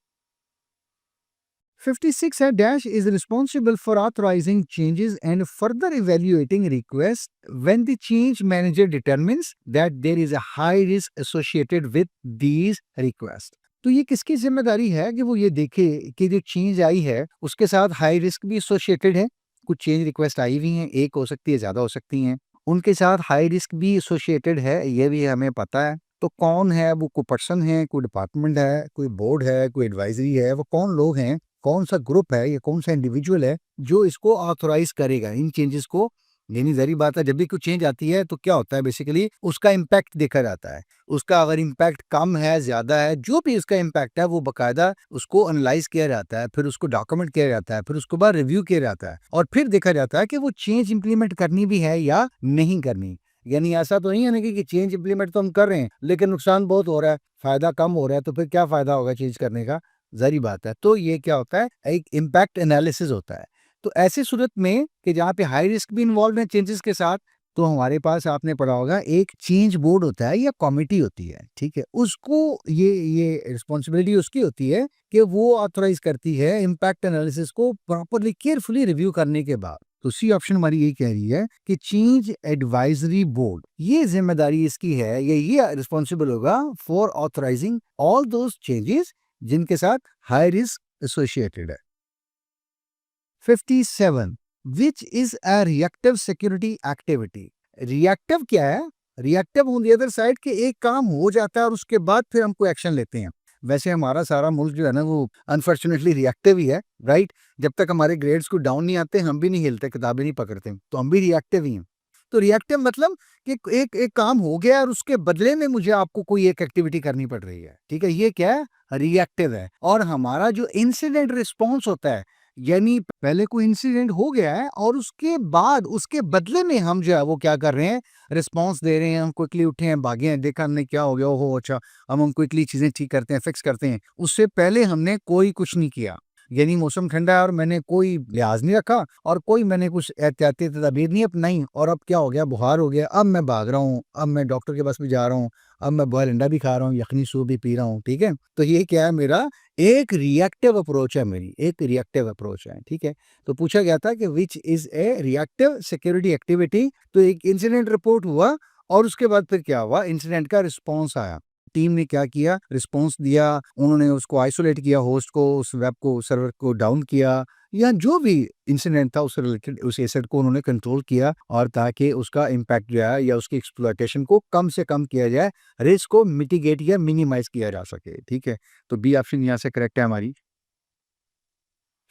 56 है dash is responsible for authorizing changes and further evaluating requests when the change manager determines that there is a high risk associated with these requests। तो ये किसकी जिम्मेदारी है कि वो ये देखे कि जो चेंज आई है उसके साथ हाई रिस्क भी एसोसिएटेड है। कुछ चेंज रिक्वेस्ट आई हुई हैं, एक हो सकती है, ज्यादा हो सकती हैं, उनके साथ हाई रिस्क भी एसोसिएटेड है, ये भी हमें पता है। तो कौन है वो? कोई पर्सन है, कोई डिपार्टमेंट है, कोई बोर्ड है, कोई एडवाइजरी है, वो कौन लोग हैं, कौन सा ग्रुप है या कौन सा इंडिविजुअल है जो इसको ऑथोराइज करेगा इन चेंजेस को। यानी जहरी बात है, जब भी कोई चेंज आती है तो क्या होता है बेसिकली उसका इम्पैक्ट देखा जाता है। उसका अगर इम्पैक्ट कम है, ज्यादा है, जो भी उसका इम्पैक्ट है वो बकायदा उसको एनालाइज किया जाता है, फिर उसको डॉक्यूमेंट किया जाता है, फिर उसके बाद रिव्यू किया जाता है और फिर देखा जाता है कि वो चेंज इंप्लीमेंट करनी भी है या नहीं करनी। यानी ऐसा तो नहीं है ना कि चेंज इंप्लीमेंट तो हम कर रहे हैं लेकिन नुकसान बहुत हो रहा है, फायदा कम हो रहा है, तो फिर क्या फायदा होगा चेंज करने का? ज़ाहिर बात है। तो ये क्या होता है, एक इम्पैक्ट एनालिसिस होता है। तो ऐसी सूरत में कि जहाँ पे हाई रिस्क भी इन्वॉल्व है चेंजेस के साथ, तो हमारे पास आपने पढ़ा होगा एक चेंज बोर्ड होता है या कमिटी होती है, ठीक है? उसको ये रिस्पॉन्सिबिलिटी उसकी होती है कि वो ऑथराइज करती है इम्पैक्ट एनालिसिस को प्रॉपरली केयरफुली रिव्यू करने के बाद। तो सी ऑप्शन हमारी ये कह रही है कि चेंज एडवाइजरी बोर्ड, ये जिम्मेदारी इसकी है, ये रिस्पॉन्सिबल होगा for authorising all those changes जिनके साथ हाई रिस्क एसोसिएटेड है। 57 which is a reactive security activity. Reactive क्या है? Reactive on the other side के एक काम हो जाता है और उसके बाद फिर हम कोई एक्शन लेते हैं। वैसे हमारा सारा मुल्क जो है ना वो अनफॉर्चुनेटली रिएक्टिव ही है, राइट? जब तक हमारे ग्रेड्स को डाउन नहीं आते हम भी नहीं हिलते, किताबें नहीं पकड़ते, तो हम भी रिएक्टिव ही हैं। तो रिएक्टिव मतलब कि एक एक काम हो गया और उसके बदले में मुझे आपको कोई एक एक्टिविटी करनी पड़ रही है, ठीक है? ये क्या है? रिएक्टिव है। और हमारा जो इंसिडेंट रिस्पॉन्स होता है, यानी पहले कोई इंसिडेंट हो गया है और उसके बाद उसके बदले में हम जो है वो क्या कर रहे हैं, रिस्पॉन्स दे रहे हैं। हम क्विकली उठे हैं, भागे हैं, देखा हमने क्या हो गया, ओहो अच्छा, अब हम क्विकली चीजें ठीक करते हैं, फिक्स करते हैं। उससे पहले हमने कोई कुछ नहीं किया। यानी मौसम ठंडा है और मैंने कोई लिहाज नहीं रखा और कोई मैंने कुछ एहतियाती तदाबीर नहीं अपनाई और अब क्या हो गया, बुखार हो गया, अब मैं भाग रहा हूँ, अब मैं डॉक्टर के पास भी जा रहा हूँ, अब मैं बॉयल अंडा भी खा रहा हूँ, यखनी सूप भी पी रहा हूँ, ठीक है? तो ये क्या है, मेरा एक रिएक्टिव अप्रोच है, मेरी एक रिएक्टिव अप्रोच है, ठीक है? तो पूछा गया था कि which is a reactive security activity. तो एक इंसिडेंट रिपोर्ट हुआ और उसके बाद फिर क्या हुआ, इंसिडेंट का रिस्पॉन्स आया, टीम ने क्या किया, रिस्पॉन्स दिया, उन्होंने उसको आइसोलेट किया, होस्ट को, उस वेब को, सर्वर को डाउन किया, या जो भी इंसिडेंट था उससे रिलेटेड उस एसेट को उन्होंने कंट्रोल किया, और ताकि उसका इम्पैक्ट जो है या उसकी एक्सप्लॉयटेशन को कम से कम किया जाए, रिस्क को मिटिगेट या मिनिमाइज किया जा सके। ठीक है, तो बी ऑप्शन यहाँ से करेक्ट है हमारी।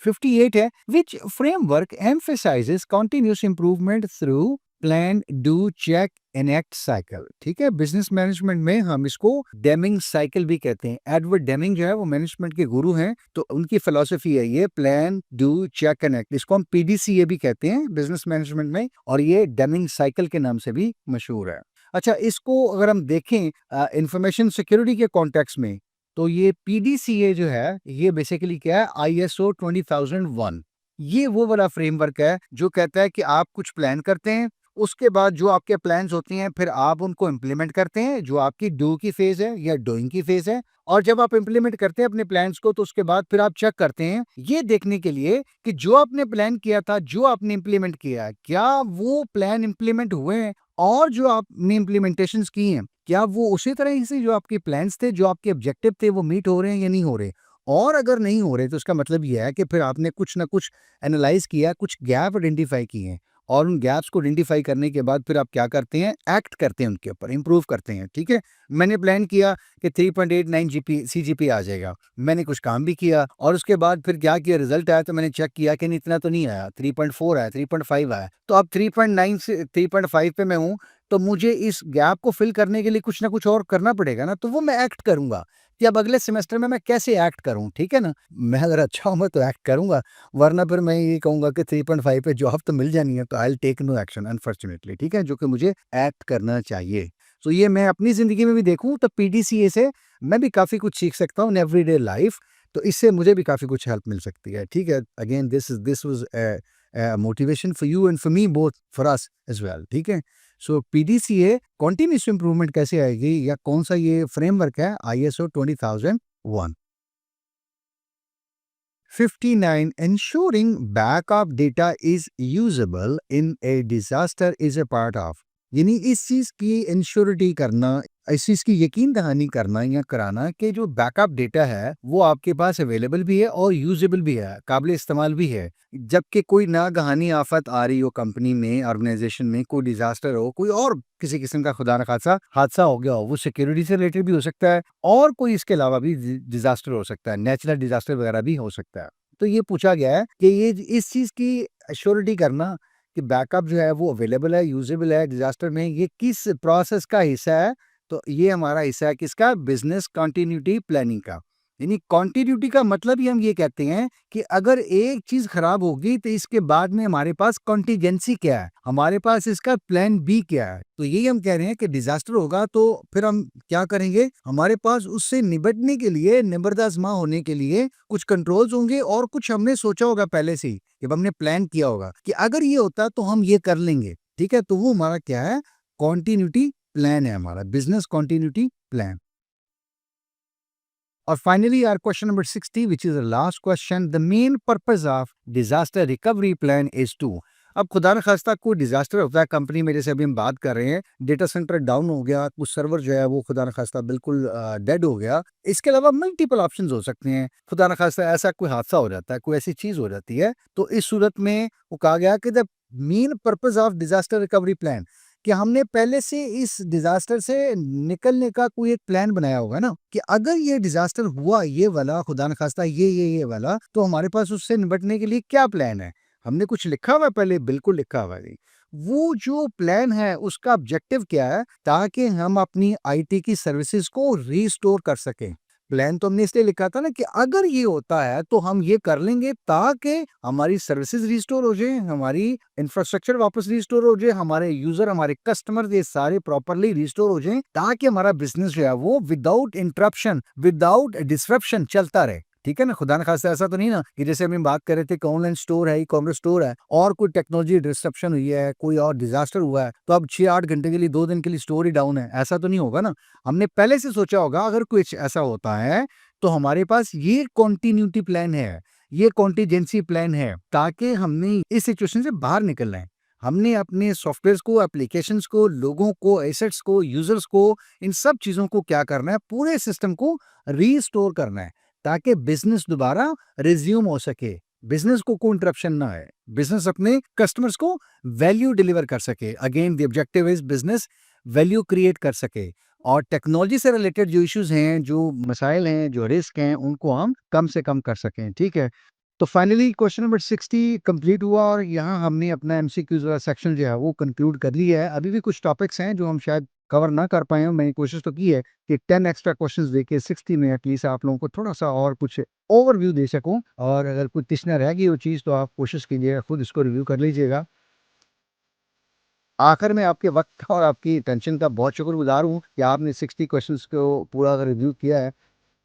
58 है, which framework emphasises continuous improvement through plan, do, check and act cycle. ठीक है, बिजनेस मैनेजमेंट में हम इसको डेमिंग साइकिल भी कहते हैं। एडवर्ड डेमिंग जो है वो मैनेजमेंट के गुरु हैं, तो उनकी फिलॉसफी है ये plan, do, check and act. इसको हम पीडीसीए भी कहते हैं बिजनेस मैनेजमेंट में, और ये डेमिंग साइकिल के नाम से भी मशहूर है। अच्छा, इसको अगर हम देखें इंफॉर्मेशन सिक्योरिटी के कॉन्टेक्स्ट में, तो ये पीडीसीए जो है ये बेसिकली क्या है, आईएसओ 20001। ये वो वाला फ्रेमवर्क है जो कहता है कि आप कुछ प्लान करते हैं, उसके बाद जो आपके प्लान्स होते हैं फिर आप उनको इम्प्लीमेंट करते हैं, जो आपकी डू की फेज है या डूइंग की फेज है। और जब आप इम्प्लीमेंट करते हैं अपने प्लान्स को, तो उसके बाद फिर आप चेक करते हैं ये देखने के लिए कि जो आपने प्लान किया था, जो आपने इम्प्लीमेंट किया, क्या वो प्लान इम्प्लीमेंट हुए हैं, और जो आपने इम्प्लीमेंटेशंस की हैं क्या वो उसी तरह से जो आपके प्लान्स थे, जो आपके ऑब्जेक्टिव थे, वो मीट हो रहे हैं या नहीं हो रहे। और अगर नहीं हो रहे तो इसका मतलब ये है कि फिर आपने कुछ ना कुछ एनालाइज किया, कुछ गैप आइडेंटिफाई किए हैं, और उन गैप्स को आइडेंटिफाई करने के बाद फिर आप क्या करते हैं, एक्ट करते हैं, उनके ऊपर इंप्रूव करते हैं। ठीक है, मैंने प्लान किया कि 3.89 सीजीपी आ जाएगा, मैंने कुछ काम भी किया, और उसके बाद फिर क्या किया, रिजल्ट आया तो मैंने चेक किया कि नहीं, इतना तो नहीं आया, 3.4 आया, 3.5 आया। तो अब 3.9 से 3.5 पे मैं हूँ, तो मुझे इस गैप को फिल करने के लिए कुछ ना कुछ और करना पड़ेगा ना, तो वो मैं एक्ट करूंगा कि अब अगले सेमेस्टर में मैं कैसे एक्ट करूं। ठीक है ना, मैं अगर अच्छा हूं तो एक्ट करूंगा, वरना फिर मैं ये कहूंगा कि 3.5 पे जॉब तो मिल जानी है, तो I will take no action unfortunately. ठीक है, जो कि मुझे एक्ट करना चाहिए। तो ये मैं अपनी जिंदगी में भी देखूं तो पीडीसीए से मैं भी काफी कुछ सीख सकता हूँ इन एवरीडे लाइफ, तो इससे मुझे भी काफी कुछ हेल्प मिल सकती है। ठीक है, again this was motivation for you and for me both, for us as well. ठीक है, सो पीडीसीए कॉन्टिन्यूस इंप्रूवमेंट कैसे आएगी, या कौन सा ये फ्रेमवर्क है, ISO 20001। 59, ensuring backup data is usable in a disaster is a part of। यानी इस चीज की इंश्योरिटी करना, इस चीज की यकीन दहानी करना या कराना कि जो बैकअप डेटा है वो आपके पास अवेलेबल भी है और यूजेबल भी है, काबिल इस्तेमाल भी है। जबकि कोई नागहानी आफत आ रही हो कंपनी में, ऑर्गेनाइजेशन में, कोई डिजास्टर हो, कोई और किसी किस्म का खुदा न खासा हादसा हो गया हो, वो सिक्योरिटी से रिलेटेड भी हो सकता है, और कोई इसके अलावा भी डिजास्टर हो सकता है, नेचुरल डिजास्टर वगैरह भी हो सकता है। तो ये पूछा गया है कि ये इस चीज की एश्योरिटी करना कि बैकअप जो है वो अवेलेबल है, यूजेबल है डिजास्टर में, ये किस प्रोसेस का हिस्सा है। तो ये हमारा हिस्सा है किसका, बिजनेस कंटिन्यूटी प्लानिंग का। यानी कंटिन्यूटी का मतलब ही हम ये कहते हैं कि अगर एक चीज खराब होगी तो इसके बाद में हमारे पास कॉन्टीजेंसी क्या है, हमारे पास इसका प्लान बी क्या है। तो यही हम कह रहे हैं कि डिजास्टर होगा तो फिर हम क्या करेंगे, हमारे पास उससे निपटने के लिए, निबरदाजमा होने के लिए कुछ कंट्रोल्स होंगे, और कुछ हमने सोचा होगा पहले से ही, जब हमने प्लान किया होगा कि अगर ये होता तो हम ये कर लेंगे। ठीक है, तो वो हमारा क्या है, कॉन्टिन्यूटी प्लान है, हमारा बिजनेस कॉन्टिन्यूटी प्लान। और finally our question number 60, which is the last question, the main purpose of disaster recovery plan is to. अब खुदा न खास्ता कोई डिजास्टर होता है कंपनी में, जैसे अभी हम बात कर रहे हैं, डेटा सेंटर डाउन हो गया, कुछ सर्वर जो है वो खुदा न खास्ता बिल्कुल डेड हो गया। इसके अलावा मल्टीपल ऑप्शंस हो सकते हैं, खुदा न खास्ता ऐसा कोई हादसा हो जाता है, कोई ऐसी चीज हो जाती है, तो इस सूरत में वो कहा गया कि the main purpose of disaster recovery plan, कि हमने पहले से इस डिजास्टर से निकलने का कोई एक प्लान बनाया होगा ना, कि अगर ये डिजास्टर हुआ, ये वाला खुदा न खास्ता ये वाला, तो हमारे पास उससे निपटने के लिए क्या प्लान है। हमने कुछ लिखा हुआ है पहले, बिल्कुल लिखा हुआ है। वो जो प्लान है उसका ऑब्जेक्टिव क्या है, ताकि हम अपनी आईटी की सर्विसेज को रीस्टोर कर सकें। प्लान तो हमने इसलिए लिखा था ना कि अगर ये होता है तो हम ये कर लेंगे ताकि हमारी सर्विसेज रिस्टोर हो जाए, हमारी इंफ्रास्ट्रक्चर वापस रिस्टोर हो जाए, हमारे यूजर, हमारे कस्टमर ये सारे प्रॉपरली रिस्टोर हो जाए, ताकि हमारा बिजनेस जो है वो विदाउट इंटरप्शन, विदाउट डिसरप्शन चलता रहे। ठीक है ना, खुदा न खास्ता ऐसा तो नहीं ना कि जैसे हम बात कर रहे थे कि ऑनलाइन स्टोर है, ई कॉमर्स स्टोर है, और कोई टेक्नोलॉजी डिस्ट्रप्शन हुई है, कोई और डिजास्टर हुआ है, तो अब 6-8 घंटे के लिए, 2 दिन के लिए स्टोर ही डाउन है, ऐसा तो नहीं होगा ना। हमने पहले से सोचा होगा अगर कुछ ऐसा होता है तो हमारे पास ये कॉन्टिन्यूटी प्लान है, ये कॉन्टीजेंसी प्लान है, ताकि हमने इस सिचुएशन से बाहर निकलना है। हमने अपने सॉफ्टवेयर्स को, एप्लीकेशंस को, लोगों को, एसेट्स को, यूज़र्स को, इन सब चीज़ों को क्या करना है, पूरे सिस्टम को रीस्टोर करना है, ताकि बिज़नेस दोबारा रिज़्यूम हो सके। बिज़नेस को कोई इंटरप्शन ना आए। बिज़नेस अपने कस्टमर्स को वैल्यू डिलीवर कर सके। Again the objective is business value create कर सके और टेक्नोलॉजी से रिलेटेड जो इश्यूज़ हैं, जो मसाइल हैं, जो रिस्क हैं, उनको हम कम से कम कर सकें, ठीक है? तो फाइनली क्वेश्चन नंबर 60 कंप्लीट हुआ और यहाँ हमने अपना एमसीक्यूज़ वाला सेक्शन जो है वो कंक्लूड कर लिया है। अभी भी कुछ टॉपिक्स हैं जो हम शायद कवर ना कर पाए हों। मैंने कोशिश तो की है कि 10 एक्स्ट्रा क्वेश्चंस देके 60 में एटलीस्ट आप लोगों को थोड़ा-सा और कुछ ओवरव्यू दे सकूँ और अगर कोई पिछना रह गई वो चीज़ तो आप कोशिश कीजिएगा खुद इसको रिव्यू कर लीजिएगा। आखिर में आपके वक़्त और आपकी अटेंशन का बहुत शुक्रगुज़ार हूँ कि आपने 60 क्वेश्चंस को पूरा रिव्यू किया है।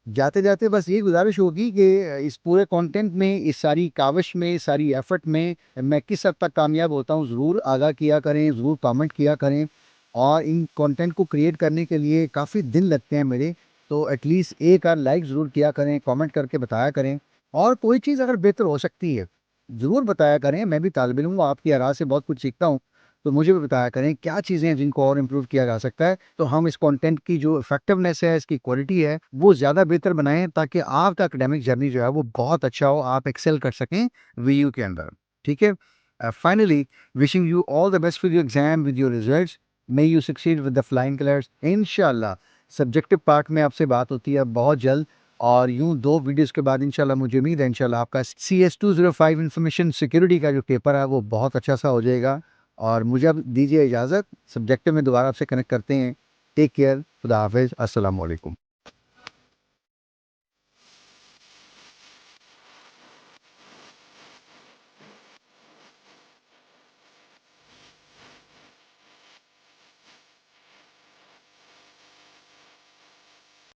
जाते-जाते बस यही गुज़ारिश होगी कि इस पूरे कंटेंट में, इस सारी काविश में, इस सारी एफ़र्ट में मैं किस हद तक कामयाब होता हूँ, ज़रूर आगाह किया करें, ज़रूर कमेंट किया करें और इन कंटेंट को क्रिएट करने के लिए काफ़ी दिन लगते हैं मेरे, तो एटलीस्ट एक आध लाइक ज़रूर किया करें, कमेंट करके बताया करें और कोई चीज़ अगर बेहतर हो सकती है, ज़रूर बताया करें। मैं भी तालिब-इल्म हूँ, आपकी आरा से बहुत कुछ सीखता हूँ, तो मुझे भी बताया करें क्या चीज़ें हैं जिनको और इम्प्रूव किया जा सकता है। तो हम इस कंटेंट की जो इफेक्टिवनेस है, इसकी क्वालिटी है, वो ज़्यादा बेहतर बनाएँ ताकि आपका एकेडमिक जर्नी जो है वो बहुत अच्छा हो, आप एक्सेल कर सकें वीयू के अंदर, ठीक है? Finally wishing you all the best with your exam, with your results. May you succeed with the flying colours इंशाल्लाह। सब्जेक्टिव पार्ट में आपसे बात होती है बहुत जल्द और यूँ 2 वीडियोज़ के बाद इंशाल्लाह मुझे उम्मीद है इंशाल्लाह आपका CS 205 इन्फॉर्मेशन सिक्योरिटी का जो पेपर है वो बहुत अच्छा-सा हो जाएगा। और मुझे अब दीजिए इजाज़त, सब्जेक्टिव में दोबारा आपसे कनेक्ट करते हैं। टेक केयर, खुदा हाफ़िज़, अस्सलाम वालेकुम।